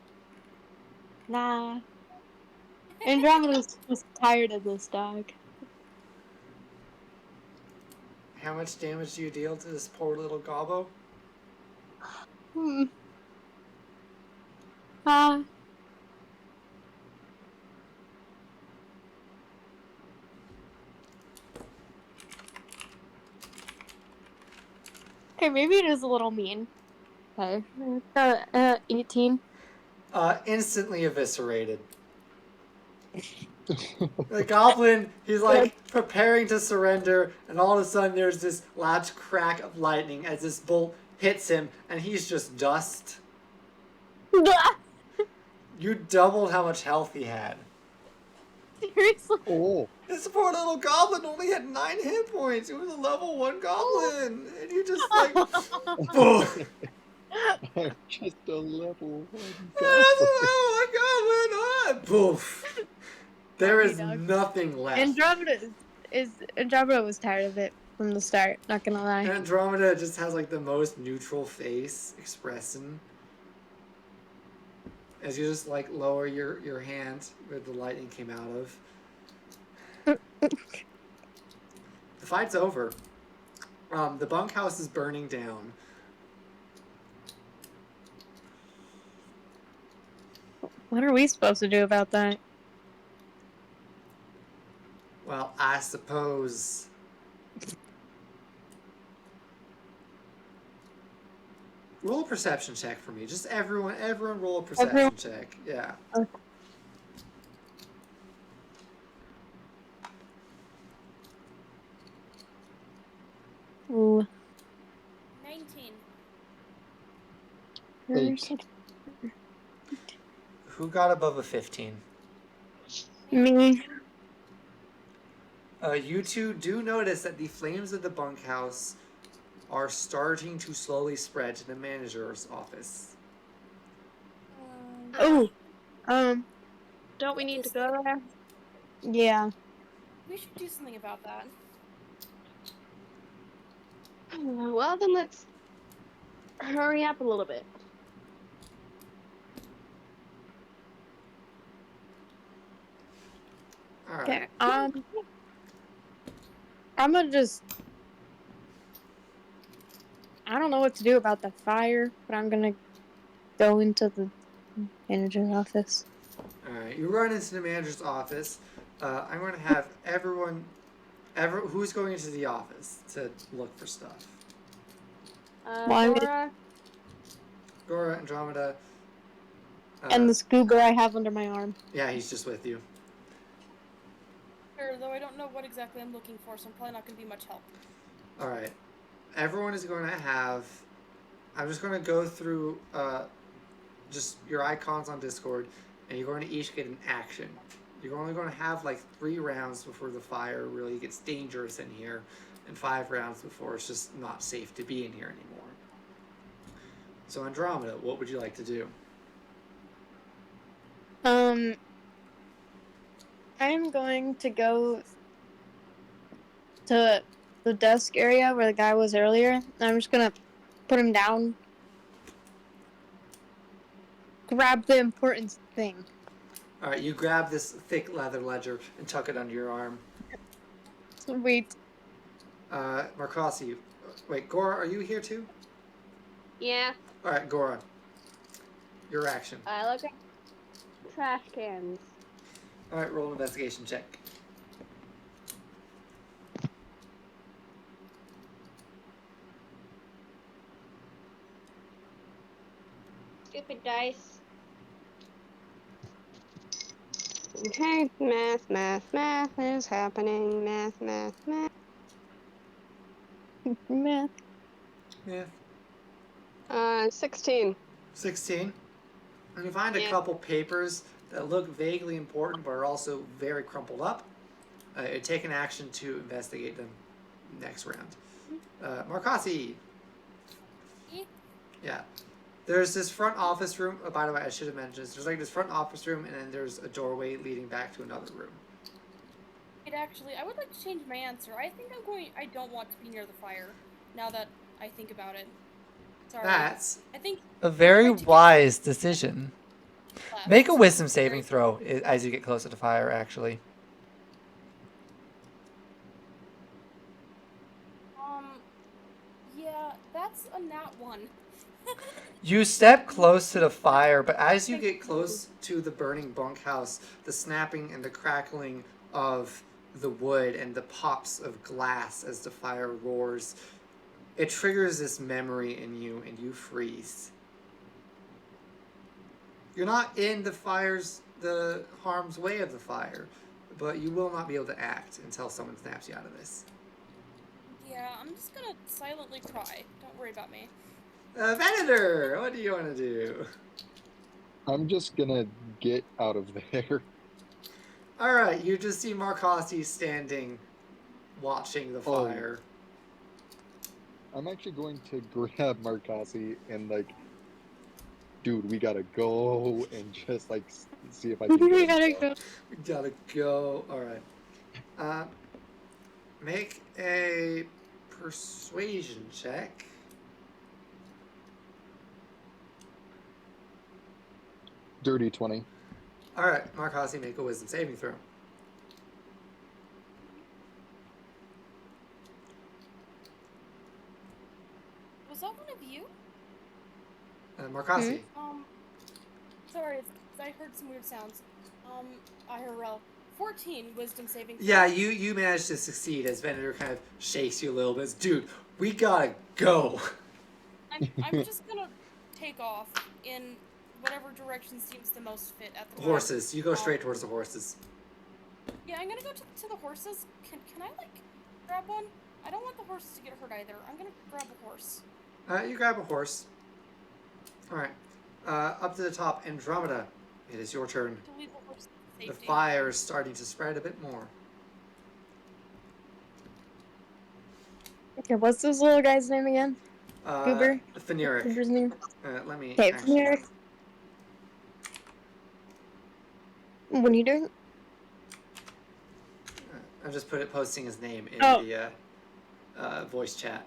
Andromeda's just tired of this dog. How much damage do you deal to this poor little gobbo? Okay, maybe it is a little mean. Okay. 18. Instantly eviscerated. The goblin, he's like preparing to surrender, and all of a sudden there's this loud crack of lightning as this bolt hits him, and he's just dust. You doubled how much health he had. Seriously? Oh, This poor little goblin only had 9 hit points. It was a level 1 goblin, and you just like, boom. I'm just a level 1 That's a goblin. level 1 goblin. Ah, poof. There is nothing left. Andromeda was tired of it from the start, not gonna lie. Andromeda just has like the most neutral face expressing. as you just like lower your hand where the lightning came out of. The fight's over. The bunkhouse is burning down. What are we supposed to do about that? Well, I suppose. Roll a perception check for me. Just everyone roll a perception check. Yeah. Okay. Ooh. 19. 8. Who got above a 15? Me. You two do notice that the flames of the bunkhouse are starting to slowly spread to the manager's office. Oh. Don't we need to go there? Yeah. We should do something about that. Well, then let's hurry up a little bit. All right. Okay. I'm gonna just. I don't know what to do about the fire, but I'm gonna go into the manager's office. All right. You run into the manager's office. I'm going to have everyone. Who's going into the office to look for stuff? Why would- Laura, Gora, Andromeda. And the scuba I have under my arm. Yeah, he's just with you. Sure, though I don't know what exactly I'm looking for, so I'm probably not going to be much help. All right. Everyone is going to have. I'm just going to go through just your icons on Discord, and you're going to each get an action. You're only going to have like 3 rounds before the fire really gets dangerous in here, and 5 rounds before it's just not safe to be in here anymore. So Andromeda, what would you like to do? I'm going to go to the desk area where the guy was earlier, and I'm just gonna put him down. Grab the important thing. All right, you grab this thick leather ledger and tuck it under your arm. Sweet. Marcossi, wait, Gora, are you here too? yeah, All right, Gora, your action. I look at trash cans. All right, roll an investigation check. Stupid dice. Okay, math is happening. Math. Math. Yeah. 16. 16. And you find a Yeah. couple papers that look vaguely important but are also very crumpled up. Take an action to investigate them next round. Marcossi. Yeah. There's this front office room. Oh, by the way, I should have mentioned this. There's like this front office room, and then there's a doorway leading back to another room. Actually, I would like to change my answer. I think I don't want to be near the fire, now that I think about it. Sorry. That's I think a very I'd like to wise decision. left. Make a wisdom saving throw as you get closer to fire, actually. Yeah, that's a nat 1. You step close to the fire, but as you get close to the burning bunkhouse, the snapping and the crackling of the wood and the pops of glass as the fire roars, it triggers this memory in you, and you freeze. You're not in the harm's way of the fire, but you will not be able to act until someone snaps you out of this. Yeah, I'm just gonna silently cry. Don't worry about me. Venator, what do you want to do? I'm just gonna get out of there. All right, you just see Marcossi standing, watching the Oh. fire. I'm actually going to grab Marcossi and like, dude, we gotta go, and just like see if I can. We get gotta him go. We gotta go. All right. Make a persuasion check. Dirty 20. Alright, Marcosi, make a wisdom saving throw. Was that one of you? Marcosi. Sorry, I heard some weird sounds. IRL. 14 wisdom saving throw. Yeah, you managed to succeed as Venator kind of shakes you a little bit. Dude, we gotta go. I'm just gonna take off in whatever direction seems the most fit at the time. Horses. You go straight towards the horses. Yeah, I'm gonna go to the horses. Can I, like, grab one? I don't want the horses to get hurt either. I'm gonna grab a horse. You grab a horse. Alright. Up to the top, Andromeda. It is your turn. To leave the horse to The safety. fire is starting to spread a bit more. Okay, what's this little guy's name again? Goober? Feneric. Goober's name? Let me... Okay, actually- Feneric. What are you doing? I'm just posting his name in Oh. the voice chat.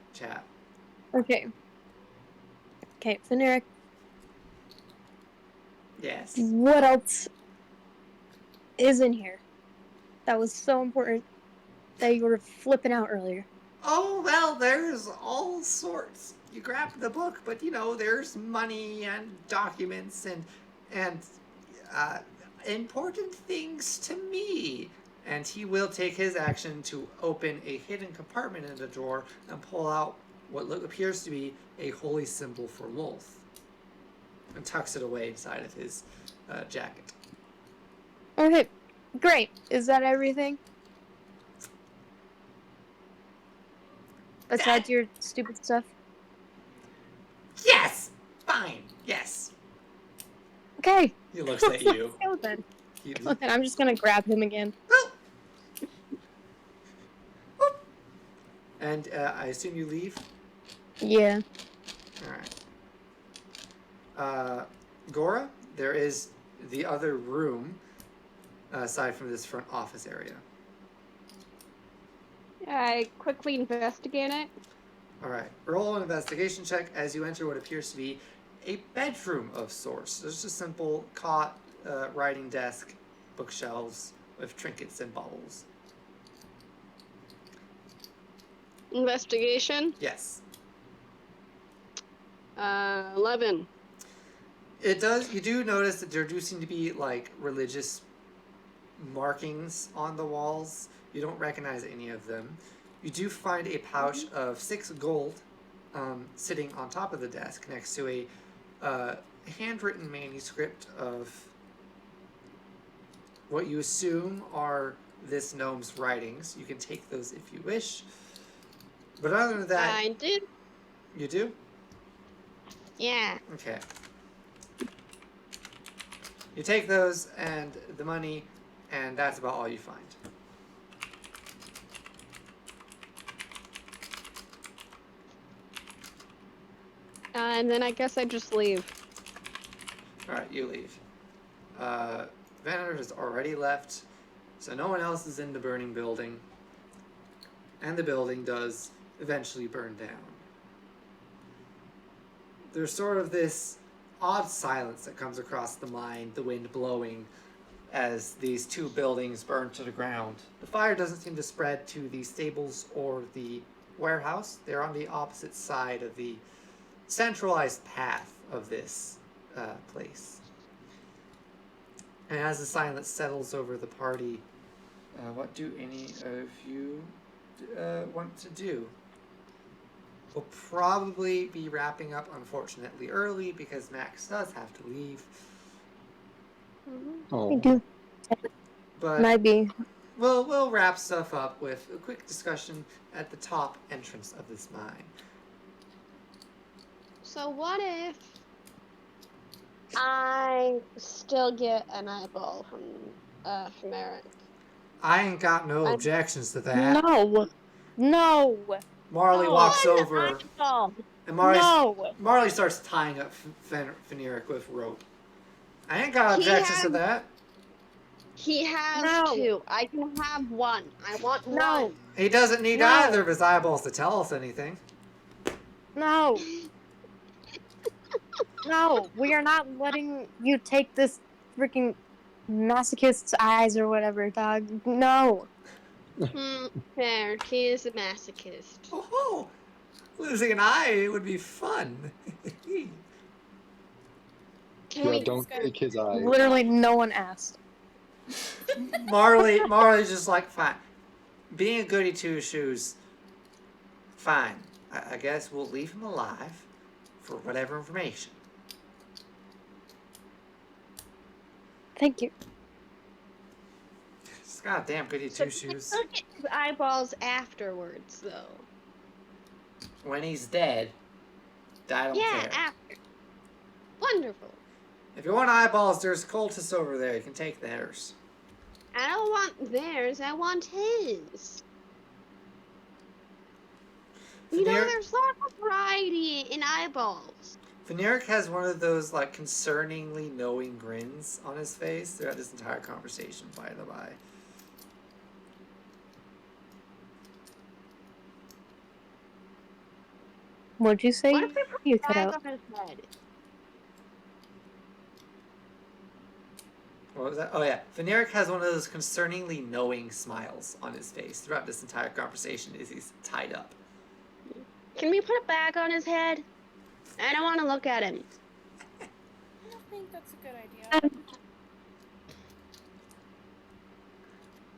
Okay. Okay, Feneric. Yes. What else is in here? That was so important that you were flipping out earlier. Oh, well, there's all sorts. You grab the book, but, you know, there's money and documents and important things to me. And he will take his action to open a hidden compartment in the drawer and pull out what appears to be a holy symbol for Lolth. And tucks it away inside of his jacket. Okay, great. Is that everything? Besides your stupid stuff? Yes! Fine. Yes. Okay. He looks at you. Go then. He- Go then. I'm just gonna grab him again. Oh! Whoop. And I assume you leave? Yeah. Alright. Gora, there is the other room aside from this front office area. I quickly investigate it. Alright. Roll an investigation check as you enter what appears to be a bedroom of sorts. There's a simple cot, writing desk, bookshelves with trinkets and baubles. Investigation. Yes. 11. It does. You do notice that there do seem to be like religious markings on the walls. You don't recognize any of them. You do find a pouch of 6 gold sitting on top of the desk next to a handwritten manuscript of what you assume are this gnome's writings. You can take those if you wish. But other than that, I did. you do? Yeah. Okay. You take those and the money, and that's about all you find. And then I guess I just leave. Alright, you leave. Venator has already left, so no one else is in the burning building. And the building does eventually burn down. There's sort of this odd silence that comes across the mine, the wind blowing as these two buildings burn to the ground. The fire doesn't seem to spread to the stables or the warehouse. They're on the opposite side of the centralized path of this place. And as the silence settles over the party, what do any of you want to do? We'll probably be wrapping up, unfortunately, early because Max does have to leave. I Oh, do. But Might be. we'll wrap stuff up with a quick discussion at the top entrance of this mine. So what if I still get an eyeball from Eric? I ain't got no objections to that. No. No. Marley No. walks One over, eyeball. and No. Marley starts tying up Feneric with rope. I ain't got He objections to had- that. He has No. 2. I can have 1. I want No. 1. He doesn't need No. either of his eyeballs to tell us anything. No. No. We are not letting you take this freaking masochist's eyes or whatever, dog. No. Fair. He is a masochist. Oh, losing an eye would be fun. Can Yeah, we don't take his eye. Literally, no one asked. Marley's just like, fine. Being a goody two-shoes, fine. I guess we'll leave him alive for whatever information. Thank you. Just goddamn goody So two-shoes. look at his eyeballs afterwards, though. When he's dead, I don't Yeah, care. after. Wonderful. If you want eyeballs, there's cultists over there. You can take theirs. I don't want theirs, I want his. You know, there's lots of variety in eyeballs. Veneric has one of those, like, concerningly knowing grins on his face throughout this entire conversation, by the by. What'd you say? What if we put You a cut bag out. on his head? What was that? Oh, yeah. Veneric has one of those concerningly knowing smiles on his face throughout this entire conversation as he's tied up. Can we put a bag on his head? I don't want to look at him. I don't think that's a good idea.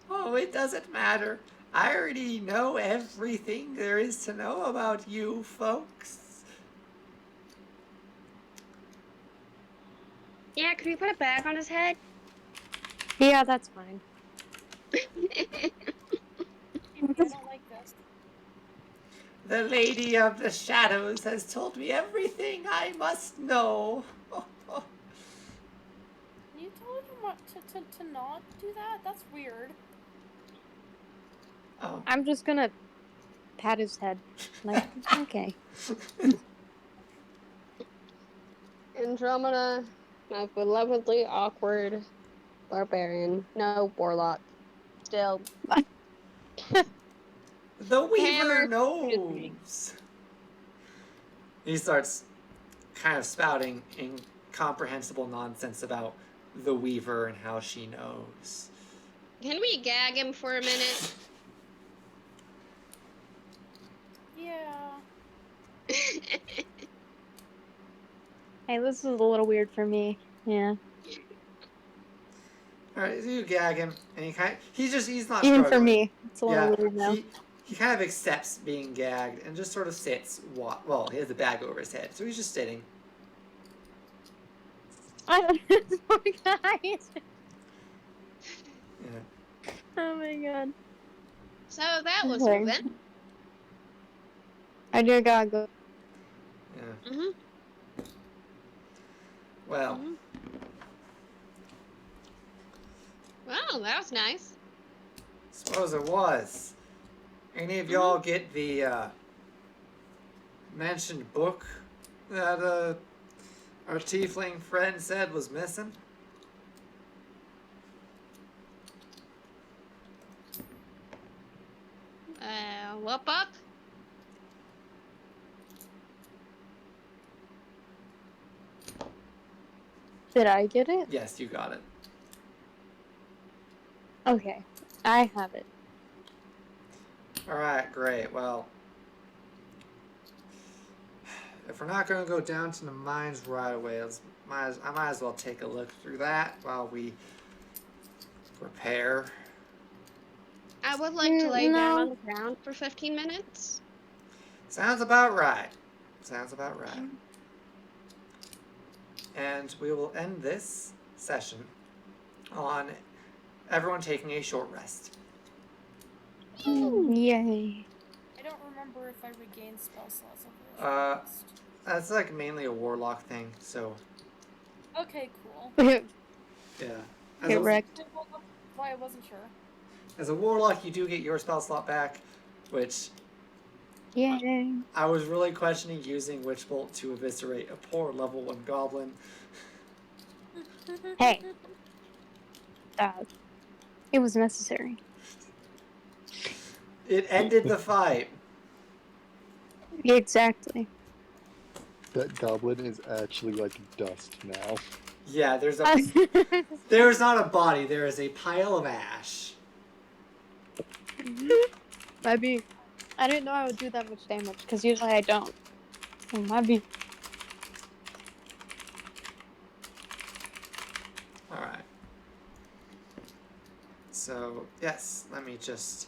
Oh, it doesn't matter. I already know everything there is to know about you folks. Yeah, could we put a bag on his head? Yeah, that's fine. I don't like this. The Lady of the Shadows has told me everything I must know. You told him what to not do that? That's weird. Oh. I'm just gonna pat his head. Like, okay. Andromeda, my belovedly awkward barbarian. No, warlock. Still. The Weaver Hammer. knows. He starts kind of spouting incomprehensible nonsense about the Weaver and how she knows. Can we gag him for a minute? Yeah. Hey, this is a little weird for me. Yeah. Alright, so you gag him, and he's not Even for struggling. me. It's a little Yeah, weird now. he kind of accepts being gagged and just sort of sits. Well, he has a bag over his head, so he's just sitting. I don't know, guys. Yeah. Oh my god. So that was Okay. then. I do gotta go. Yeah. Mm-hmm. Well, Mm-hmm. Wow, that was nice. suppose it was. Any of y'all get the mentioned book that our tiefling friend said was missing? What book? Did I get it? Yes, you got it. Okay. I have it. Alright, great. Well, if we're not going to go down to the mines right away, I might as well take a look through that while we prepare. I would like to lay down No. on the ground for 15 minutes. Sounds about right. Sounds about right. And we will end this session on everyone taking a short rest. Yay. I don't remember if I regained spell slots over Uh, That's like mainly a warlock thing, so Okay, cool. Get yeah. As a, wrecked. Why I wasn't sure. as a warlock, you do get your spell slot back, which Yay. I was really questioning using Witch Bolt to eviscerate a poor level 1 goblin. Hey. It was necessary. It ended the fight. Exactly. That goblin is actually like dust now. Yeah, there's not a body. There is a pile of ash. Maybe. I didn't know I would do that much damage because usually I don't. So maybe. All right. So yes, let me just